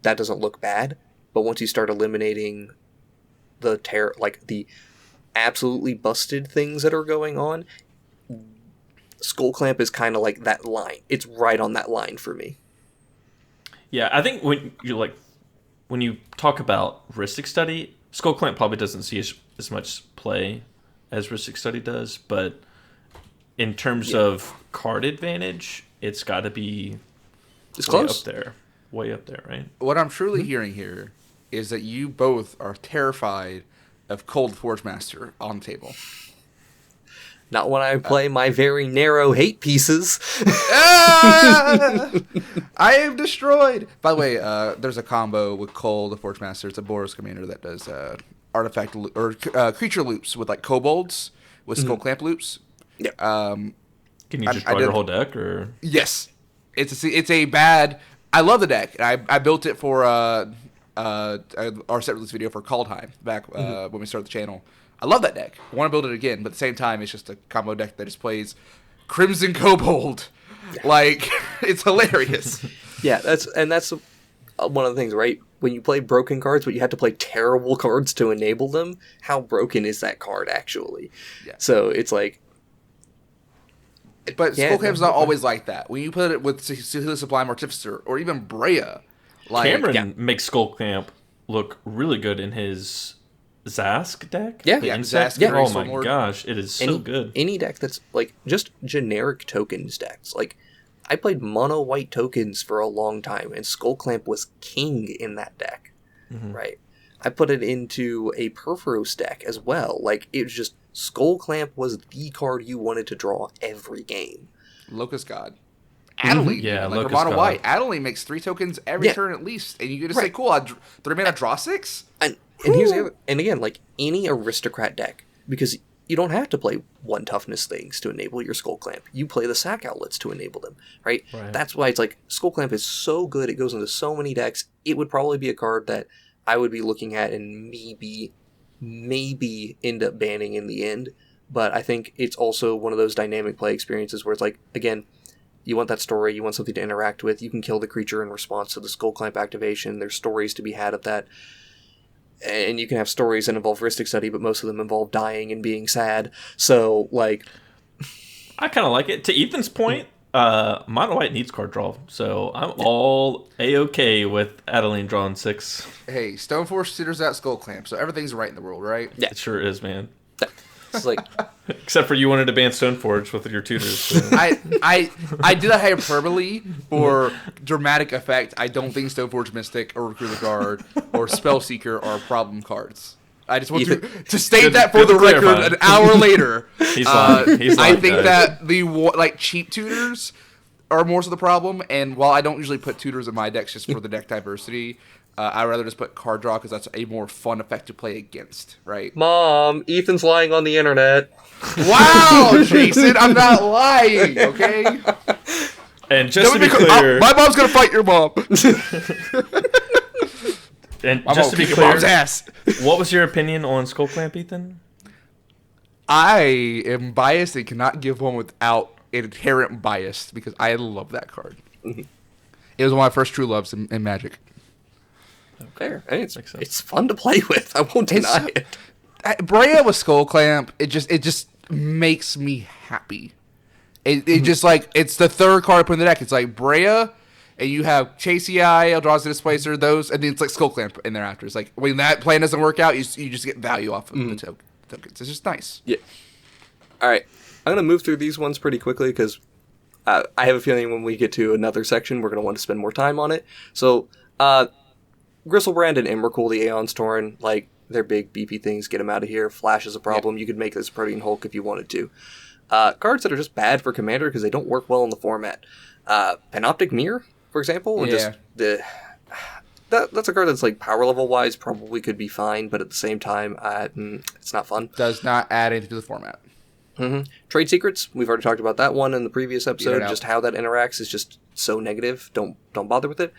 doesn't look bad. But once you start eliminating the absolutely busted things that are going on, Skull Clamp is kind of like that line. It's right on that line for me. Yeah, I think when you talk about Rhystic Study, Skull Clamp probably doesn't see as much play as Rhystic Study does, but in terms of card advantage, it's got to be close. Way up there, right? What I'm truly hearing here is that you both are terrified of Cold Forge Master on the table. Not when I play my very narrow hate pieces. I am destroyed. By the way, there's a combo with Cole, the Forge Master. It's a Boros commander that does artifact creature loops with like kobolds with skull clamp loops. Yeah. Can you just draw your whole deck, or? Yes, it's a bad. I love the deck. I built it for our set release video for Kaldheim back when we started the channel. I love that deck. I want to build it again, but at the same time, it's just a combo deck that just plays Crimson Kobold. Like, it's hilarious. Yeah, that's one of the things, right? When you play broken cards, but you have to play terrible cards to enable them, how broken is that card actually? Yeah. So it's like... But Skullcamp's not always like that. When you put it with Cecilia Sublime Artificer, or even Brea, like... Cameron makes Skullcamp look really good in his Zask deck. Yeah, Zask. Yeah. Oh my gosh, it is so good. Any deck that's, like, just generic tokens decks. Like, I played mono white tokens for a long time, and Skullclamp was king in that deck, right? I put it into a Perforos deck as well. Like, it was just, Skullclamp was the card you wanted to draw every game. Locust God. Adeline. Yeah, like Locust mono God. white. Adeline makes 3 tokens every turn at least, and you get to say, cool, 3 mana, draw 6? And here's the other, and again, like, any aristocrat deck, because you don't have to play 1 toughness things to enable your Skullclamp. You play the sack outlets to enable them, right? That's why it's like, Skullclamp is so good, it goes into so many decks, it would probably be a card that I would be looking at and maybe end up banning in the end. But I think it's also one of those dynamic play experiences where it's like, again, you want that story, you want something to interact with, you can kill the creature in response to the Skullclamp activation, there's stories to be had of that. And you can have stories that involve Ristic Study, but most of them involve dying and being sad. So, like... I kind of like it. To Ethan's point, mono white needs card draw, so I'm all A-okay with Adeline drawing 6. Hey, Stoneforge Tutors out Skullclamp, so everything's right in the world, right? Yeah. It sure is, man. It's like... Except for you wanted to ban Stoneforge with your tutors. So. I did a hyperbole for dramatic effect. I don't think Stoneforge Mystic or Recruit the Guard or Spellseeker are problem cards. I just want to state that for the record an hour later. He's lying. I think that the cheap tutors are more so the problem, and while I don't usually put tutors in my decks just for the deck diversity, I'd rather just put card draw because that's a more fun effect to play against, right? Mom, Ethan's lying on the internet. Wow, Jason, I'm not lying, okay? And just to be clear... my mom's going to fight your mom. And just to be clear, mom's ass. What was your opinion on Skullclamp, Ethan? I am biased and cannot give one without inherent bias because I love that card. It was one of my first true loves in Magic. Fair. I mean, it's fun to play with. I won't deny it. Brea with Skullclamp, it just makes me happy. It just like it's the third card I put in the deck. It's like Brea, and you have Chasey Eye, Draws the Displacer, those, and then it's like Skullclamp in there after. It's like when that plan doesn't work out, you just get value off of the tokens. It's just nice. Yeah. All right, I'm gonna move through these ones pretty quickly because I have a feeling when we get to another section, we're gonna want to spend more time on it. So. Gristlebrand and Emrakul, the Aeon's Torn, like, they're big, beefy things. Get them out of here. Flash is a problem. Yep. You could make this Protean Hulk if you wanted to. Cards that are just bad for Commander because they don't work well in the format. Panoptic Mirror, for example. Yeah. That's a card that's, like, power level-wise probably could be fine, but at the same time, it's not fun. Does not add anything to the format. Trade Secrets, we've already talked about that one in the previous episode. Just how that interacts is just so negative. Don't bother with it.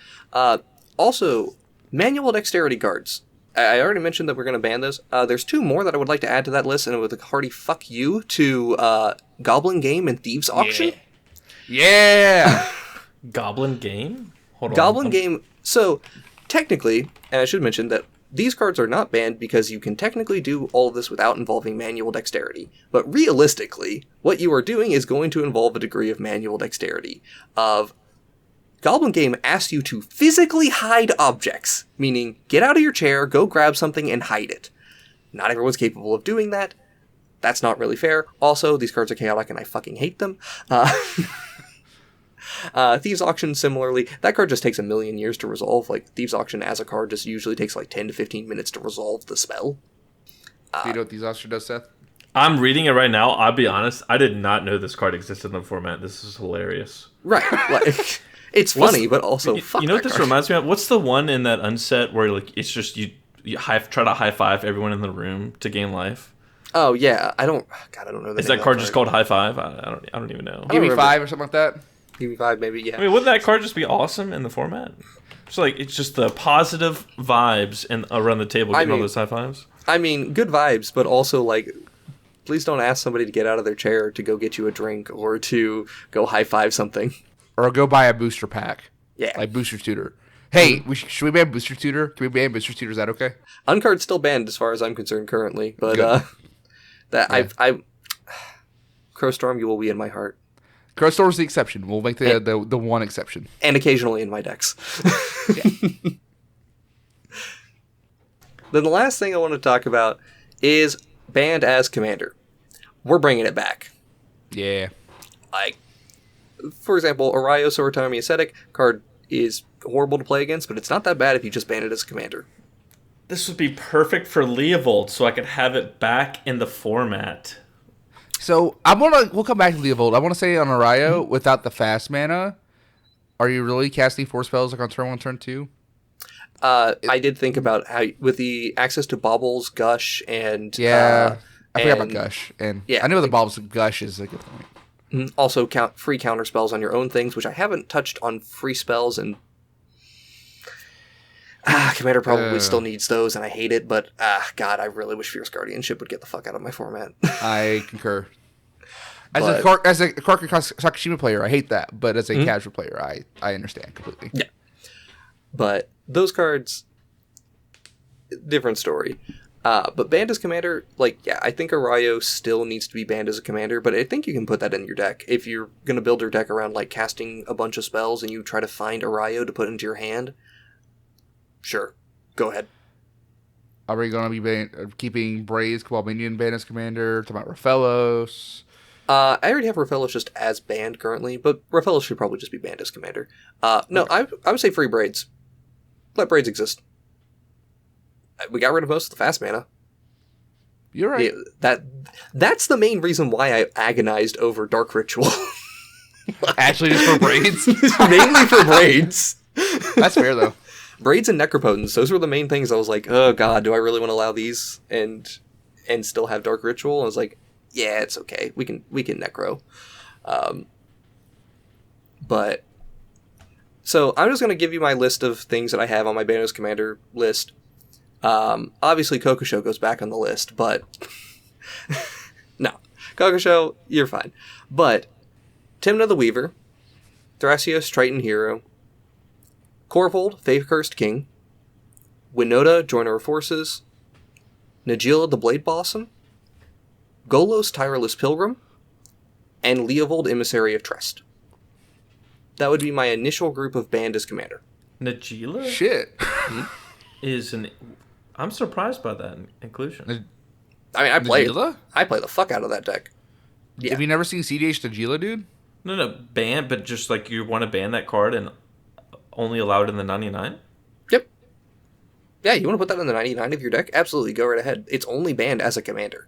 Also... Manual Dexterity cards. I already mentioned that we're going to ban those. There's 2 more that I would like to add to that list, and with a hearty fuck you to Goblin Game and Thieves Auction. Yeah! Goblin Game? Hold on. Goblin Game. So, technically, and I should mention that these cards are not banned because you can technically do all of this without involving manual dexterity. But realistically, what you are doing is going to involve a degree of manual dexterity. Goblin Game asks you to physically hide objects, meaning get out of your chair, go grab something, and hide it. Not everyone's capable of doing that. That's not really fair. Also, these cards are chaotic and I fucking hate them. Thieves Auction, similarly, that card just takes a million years to resolve. Like, Thieves Auction as a card just usually takes like 10 to 15 minutes to resolve the spell. Do you know what Thieves Auction does, Seth? I'm reading it right now. I'll be honest, I did not know this card existed in the format. This is hilarious. Right. Like... It's funny, but also fuck. You know what that this card. reminds me of? What's the one in that unset where like it's just you try to high five everyone in the room to gain life? Oh yeah, I don't know the Is name that of card just called high five? I don't even know. Give me remember. 5 or something like that. Give me 5 maybe. Yeah. I mean, wouldn't that card just be awesome in the format? It's just the positive vibes and around the table getting all those high fives. I mean, good vibes, but also like, please don't ask somebody to get out of their chair to go get you a drink or to go high five something. Or go buy a booster pack. Yeah. Like Booster Tutor. Hey, should we ban Booster Tutor? Can we ban Booster Tutor? Is that okay? Uncard's still banned as far as I'm concerned currently, but Good. Crowstorm, you will be in my heart. Crowstorm's the exception. We'll make the one exception. And occasionally in my decks. Then the last thing I want to talk about is banned as commander. We're bringing it back. Yeah. Like, for example, Arayo Soratomi Ascetic card is horrible to play against, but it's not that bad if you just ban it as a commander. This would be perfect for Leovold, so I could have it back in the format. So we'll come back to Leovold. I want to say on Arayo, without the fast mana, are you really casting 4 spells like on turn 1, turn 2? I did think about how, with the access to Baubles, Gush, and... I forgot about Gush. And yeah, I know the Baubles and Gush is a good point. Also, free counter spells on your own things, which I haven't touched on free spells, and... Commander probably still needs those, and I hate it, but God, I really wish Fierce Guardianship would get the fuck out of my format. I concur. As a Karka Sakashima player, I hate that, but as a casual player, I understand completely. Yeah. But those cards, different story. But banned as commander, I think Arayo still needs to be banned as a commander, but I think you can put that in your deck. If you're going to build your deck around, casting a bunch of spells and you try to find Arayo to put into your hand, sure, go ahead. Are we going to be keeping Bray's Cabal Minion banned as commander? Talking about Raphaelos? I already have Raphaelos just as banned currently, but Raphaelos should probably just be banned as commander. No, okay. I would say free Braids. Let Braids exist. We got rid of most of the fast mana. You're right. That's the main reason why I agonized over Dark Ritual. Actually, just for Braids? Mainly for Braids. That's fair, though. Braids and Necropotence, those were the main things. I was like, oh god, do I really want to allow these and still have Dark Ritual? I was like, yeah, it's okay. We can Necro. But so I'm just going to give you my list of things that I have on my Banner's Commander list. Obviously Kokusho goes back on the list, but no. Kokusho, you're fine. But Timna the Weaver, Thrasios Triton Hero, Corvold, Faith-Cursed King, Winota, Joiner of Forces, Najeela the Blade Blossom, Golos, Tireless Pilgrim, and Leovold, Emissary of Trust. That would be my initial group of banned as commander. Najeela? Shit. I'm surprised by that inclusion. I mean, Najeela? I play the fuck out of that deck. Yeah. Have you never seen CDH Najeela, dude? No, ban, but just you want to ban that card and only allow it in the 99? Yep. Yeah, you want to put that in the 99 of your deck? Absolutely, go right ahead. It's only banned as a commander.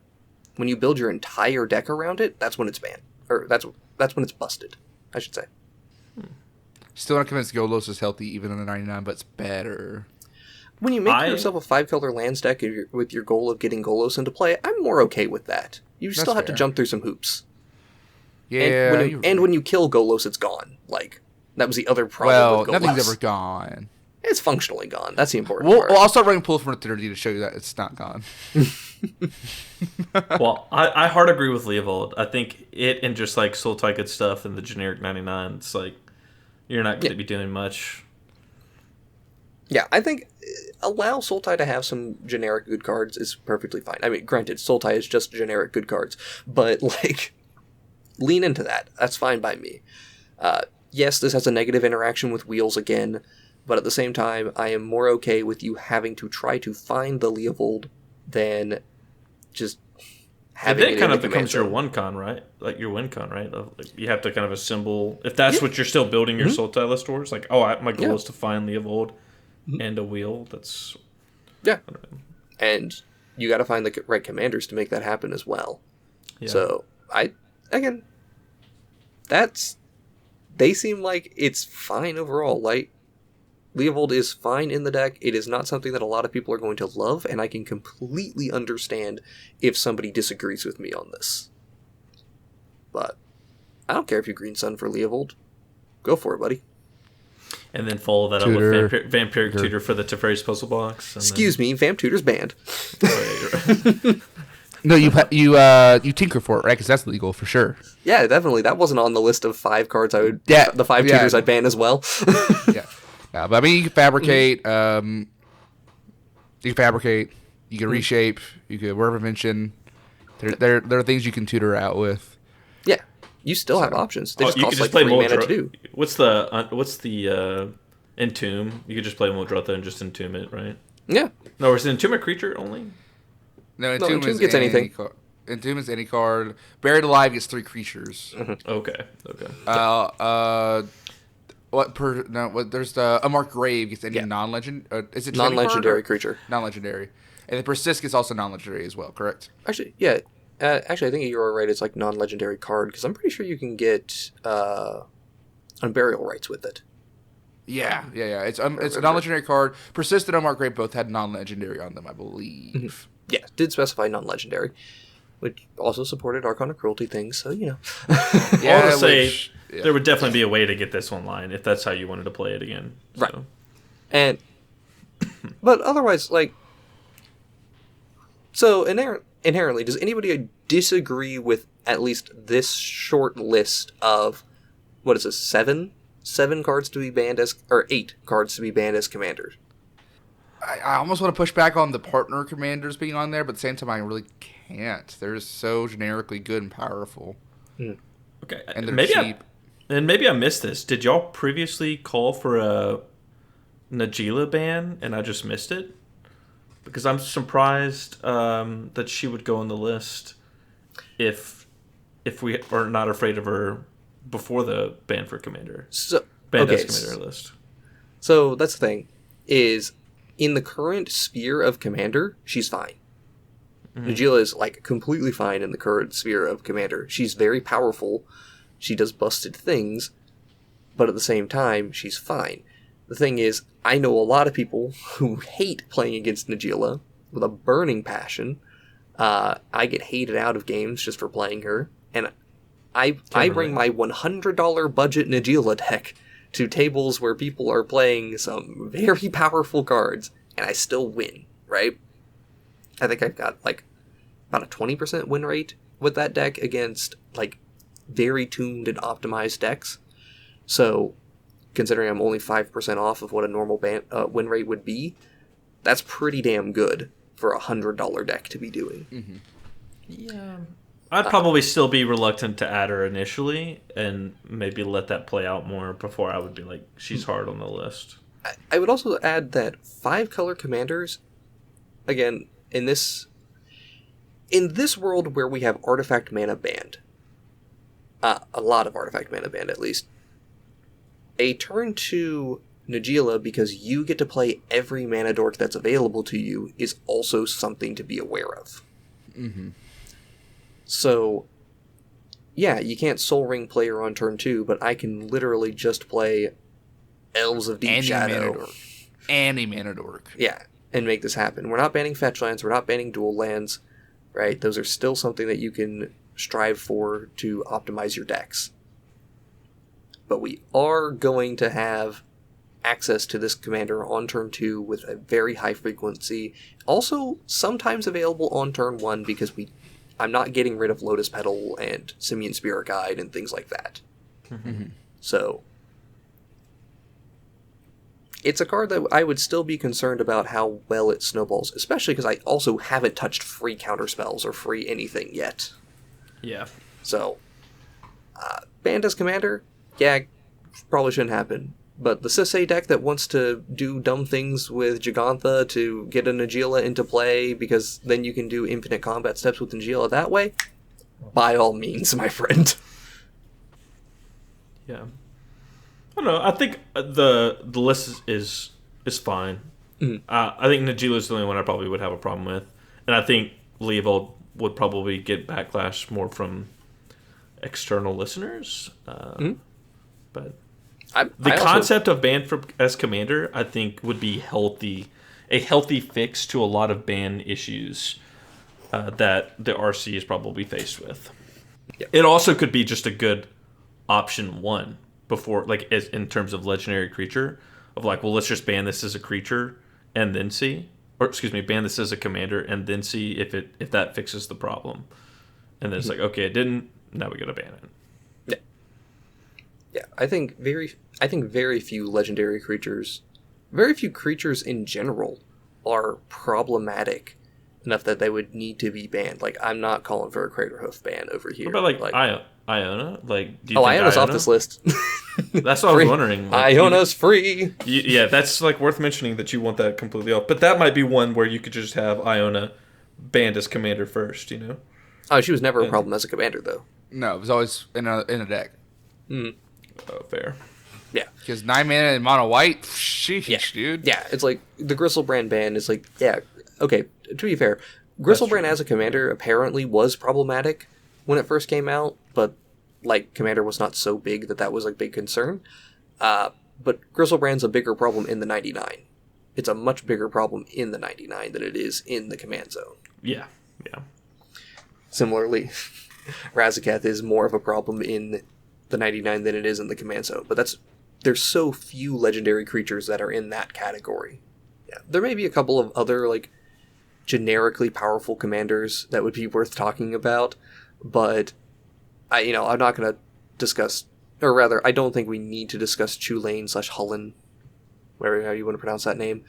When you build your entire deck around it, that's when it's banned. Or that's when it's busted, I should say. Still not convinced Golos is healthy even in the 99, but it's better. When you make yourself a 5-color lands deck with your goal of getting Golos into play, I'm more okay with that. You still have to jump through some hoops. Yeah. And when you kill Golos, it's gone. That was the other problem with Golos. Well, nothing's ever gone. It's functionally gone. That's the important part. Well, I'll start running pulls from Eternity to show you that it's not gone. Well, I hard agree with Leovold. I think it and just Sultai good stuff and the generic 99, it's you're not going to be doing much. Yeah, I think allow Sultai to have some generic good cards is perfectly fine. I mean, granted, Sultai is just generic good cards, but lean into that. That's fine by me. Yes, this has a negative interaction with wheels again, but at the same time, I am more okay with you having to try to find the Leovold than just having it kind of becomes your one con, right? Your win con, right? You have to kind of assemble, if that's what you're still building your Sultai list towards, my goal is to find Leovold and a wheel. That's... Yeah. And you got to find the right commanders to make that happen as well. Yeah. So, they seem like it's fine overall. Like, Leovold is fine in the deck. It is not something that a lot of people are going to love, and I can completely understand if somebody disagrees with me on this. But I don't care if you Green Sun for Leovold. Go for it, buddy. And then follow that Tutor. up with Vampiric Tutor for the Teferi's Puzzle Box. Excuse me, Vamp Tutor's banned. Oh, yeah, you're right. No, you tinker for it, right? Because that's legal for sure. Yeah, definitely. That wasn't on the list of 5 cards I would... Yeah, the 5 tutors I'd ban as well. Yeah. But I mean, you can fabricate. You can reshape. You can word prevention. There are things you can tutor out with. Yeah, you still have options. They just you cost could just like play 3 mana to do. What's the Entomb? You could just play Muldrotha and just Entomb it, right? Yeah. No, is it Entomb a creature only? No, Entomb gets anything. Entomb is any card. Buried Alive gets 3 creatures. Okay. There's the Unmarked Grave gets any non-legend. Is it Non-legendary creature? Non-legendary, and the Persist gets also non-legendary as well. Correct. Actually, yeah. Actually, I think you're right. It's like non-legendary card because I'm pretty sure you can get Unburial Rights with it. Yeah. It's a non-legendary card. Persist and Unmarked Grave both had non-legendary on them, I believe. Yeah, did specify non-legendary, which also supported Arcana Cruelty things. So I want to say there would definitely be a way to get this online if that's how you wanted to play it again. So. Right. And but otherwise, like, so inherently, does anybody disagree with at least this short list of what is this, 7 cards to be banned as, or 8 cards to be banned as commanders? I almost want to push back on the partner commanders being on there, but at the same time, I really can't. They're so generically good and powerful. Okay, and they're cheap. Maybe I missed this. Did y'all previously call for a Najeela ban and I just missed it? Because I'm surprised that she would go on the list if we are not afraid of her before the ban for commander. So banned as commander list. So that's the thing, is in the current sphere of commander, she's fine. Najeela is like completely fine in the current sphere of commander. She's very powerful. She does busted things, but at the same time, she's fine. The thing is, I know a lot of people who hate playing against Najeela with a burning passion. I get hated out of games just for playing her, and I bring my $100 budget Najeela deck to tables where people are playing some very powerful cards, and I still win, right? I think I've got like about a 20% win rate with that deck against like very tuned and optimized decks. So, considering I'm only 5% off of what a normal win rate would be, that's pretty damn good for a $100 deck to be doing. Yeah. I'd probably still be reluctant to add her initially and maybe let that play out more before I would be like, she's hard on the list. I would also add that 5-color commanders, again, in this world where we have artifact mana banned, a lot of artifact mana banned at least, a turn to Najeela because you get to play every mana dork that's available to you is also something to be aware of. So, yeah, you can't Soul Ring player on turn 2, but I can literally just play Elves of Deep Shadow. Any mana dork. Yeah, and make this happen. We're not banning fetch lands, we're not banning dual lands, right? Those are still something that you can strive for to optimize your decks. But we are going to have access to this commander on turn 2 with a very high frequency. Also, sometimes available on turn 1 because I'm not getting rid of Lotus Petal and Simian Spirit Guide and things like that. So, it's a card that I would still be concerned about how well it snowballs, especially because I also haven't touched free counterspells or free anything yet. Yeah. So, banned as commander, yeah, probably shouldn't happen. But the Sisay deck that wants to do dumb things with Jegantha to get a Najeela into play because then you can do infinite combat steps with Najeela that way, by all means, my friend. Yeah. I don't know. I think the list is fine. I think Najeela is the only one I probably would have a problem with. And I think Leovold would probably get backlash more from external listeners. But I the also- concept of ban as commander, I think, would be a healthy fix to a lot of ban issues that the RC is probably faced with. Yep. It also could be just a good option one before, like in terms of legendary creature, of like, well, let's just ban this as a creature and then see, or excuse me, ban this as a commander and then see if that fixes the problem. And then it's like, okay, it didn't. Now we gotta ban it. Yeah, I think very few legendary creatures, very few creatures in general, are problematic enough that they would need to be banned. Like, I'm not calling for a Craterhoof ban over here. What about like Iona? Like, do you think Iona's Iona? off this list. That's what I was wondering. Like, Iona's free. Yeah, that's like worth mentioning that you want that completely off. But that might be one where you could just have Iona banned as commander first. You know? Oh, she was never a problem as a commander, though. No, it was always in a deck. Mm. Oh, fair. Yeah. Because 9 mana and mono white, sheesh, Yeah. dude. Yeah, it's like the Gristlebrand ban is like, yeah, okay, to be fair, Gristlebrand as a commander apparently was problematic when it first came out, but like commander was not so big that was a big concern. But Gristlebrand's a bigger problem in the 99. It's a much bigger problem in the 99 than it is in the command zone. Yeah. Similarly, Razaketh is more of a problem in the 99 than it is in the command zone, but there's so few legendary creatures that are in that category. Yeah, there may be a couple of other like generically powerful commanders that would be worth talking about, but I'm not going to discuss, or rather, I don't think we need to discuss Chulane / Hullen, whatever you want to pronounce that name.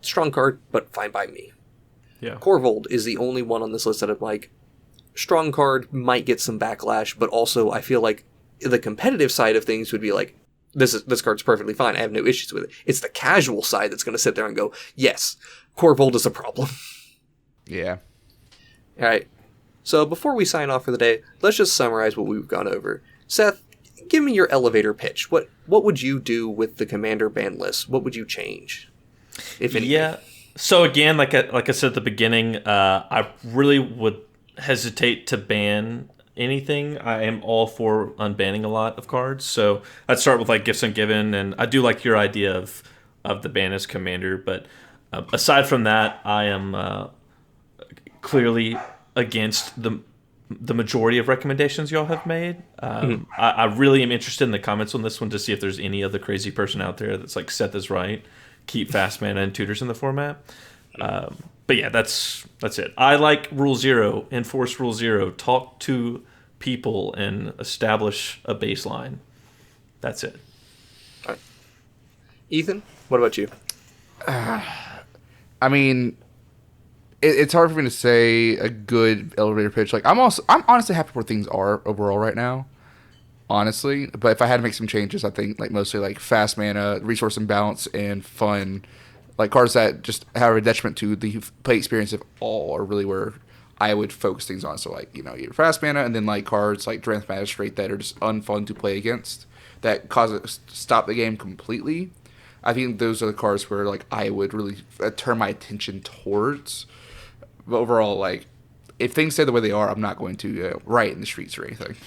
Strong card, but fine by me. Yeah. Corvold is the only one on this list that I'm like, strong card might get some backlash, but also I feel like the competitive side of things would be like, this card's perfectly fine. I have no issues with it. It's the casual side that's going to sit there and go, yes, Corvold is a problem. Yeah. All right. So before we sign off for the day, let's just summarize what we've gone over. Seth, give me your elevator pitch. What would you do with the commander ban list? What would you change, if anything? Yeah. So again, like I said at the beginning, I really would hesitate to ban anything. I am all for unbanning a lot of cards. So I'd start with like Gifts Ungiven, and I do like your idea of the ban as commander. But aside from that, I am clearly against the majority of recommendations y'all have made. I really am interested in the comments on this one to see if there's any other crazy person out there that's like, Seth is right. Keep fast mana and tutors in the format. But yeah, that's it. I like Rule 0, enforce Rule 0, talk to people and establish a baseline. That's it. All right. Ethan, what about you? I mean, it's hard for me to say a good elevator pitch. Like, I'm honestly happy where things are overall right now. Honestly, but if I had to make some changes, I think like mostly like fast mana, resource imbalance, and fun, like cards that just have a detriment to the play experience of all are really where I would focus things on. So like, your fast mana, and then like cards like Dranth Magistrate that are just unfun to play against, that cause it to stop the game completely. I think those are the cards where like I would really turn my attention towards. But overall, like, if things stay the way they are, I'm not going to riot in the streets or anything.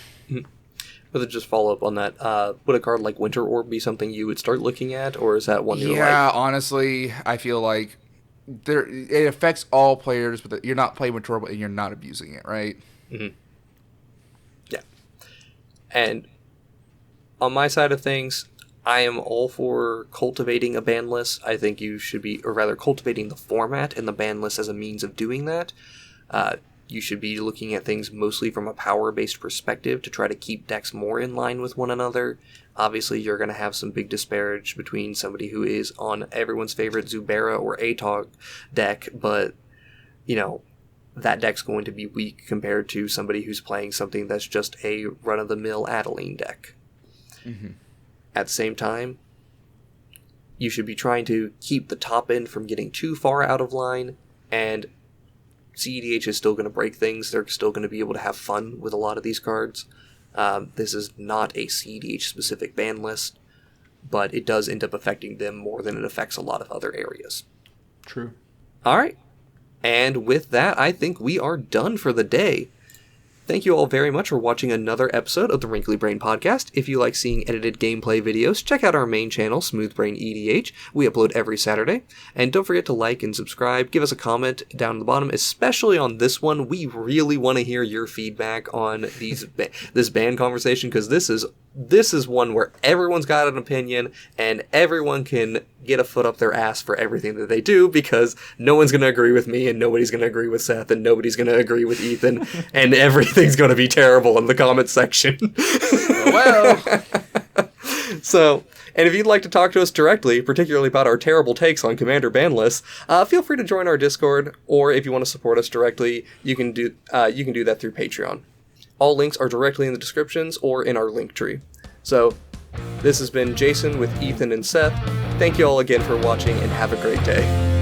But to just follow up on that, would a card like Winter Orb be something you would start looking at, or is that one you're Yeah, like... honestly, I feel like it affects all players, but you're not playing Winter Orb and you're not abusing it, right? Mm-hmm. Yeah. And on my side of things, I am all for cultivating a ban list. I think you should be, or rather, cultivating the format and the ban list as a means of doing that. You should be looking at things mostly from a power-based perspective to try to keep decks more in line with one another. Obviously, you're going to have some big disparage between somebody who is on everyone's favorite Zubera or Atog deck, but, that deck's going to be weak compared to somebody who's playing something that's just a run-of-the-mill Adeline deck. Mm-hmm. At the same time, you should be trying to keep the top end from getting too far out of line, and CEDH is still going to break things. They're still going to be able to have fun with a lot of these cards. This is not a CEDH-specific ban list, but it does end up affecting them more than it affects a lot of other areas. True. All right. And with that, I think we are done for the day. Thank you all very much for watching another episode of the Wrinkly Brain Podcast. If you like seeing edited gameplay videos, check out our main channel, SmoothBrainEDH. We upload every Saturday. And don't forget to like and subscribe. Give us a comment down at the bottom, especially on this one. We really want to hear your feedback on this band conversation, because this is one where everyone's got an opinion and everyone can get a foot up their ass for everything that they do, because no one's going to agree with me and nobody's going to agree with Seth and nobody's going to agree with Ethan and everything's going to be terrible in the comment section. Well. So, and if you'd like to talk to us directly, particularly about our terrible takes on Commander Banlist, feel free to join our Discord, or if you want to support us directly, you can do that through Patreon. All links are directly in the descriptions or in our link tree. So, this has been Jason with Ethan and Seth. Thank you all again for watching, and have a great day.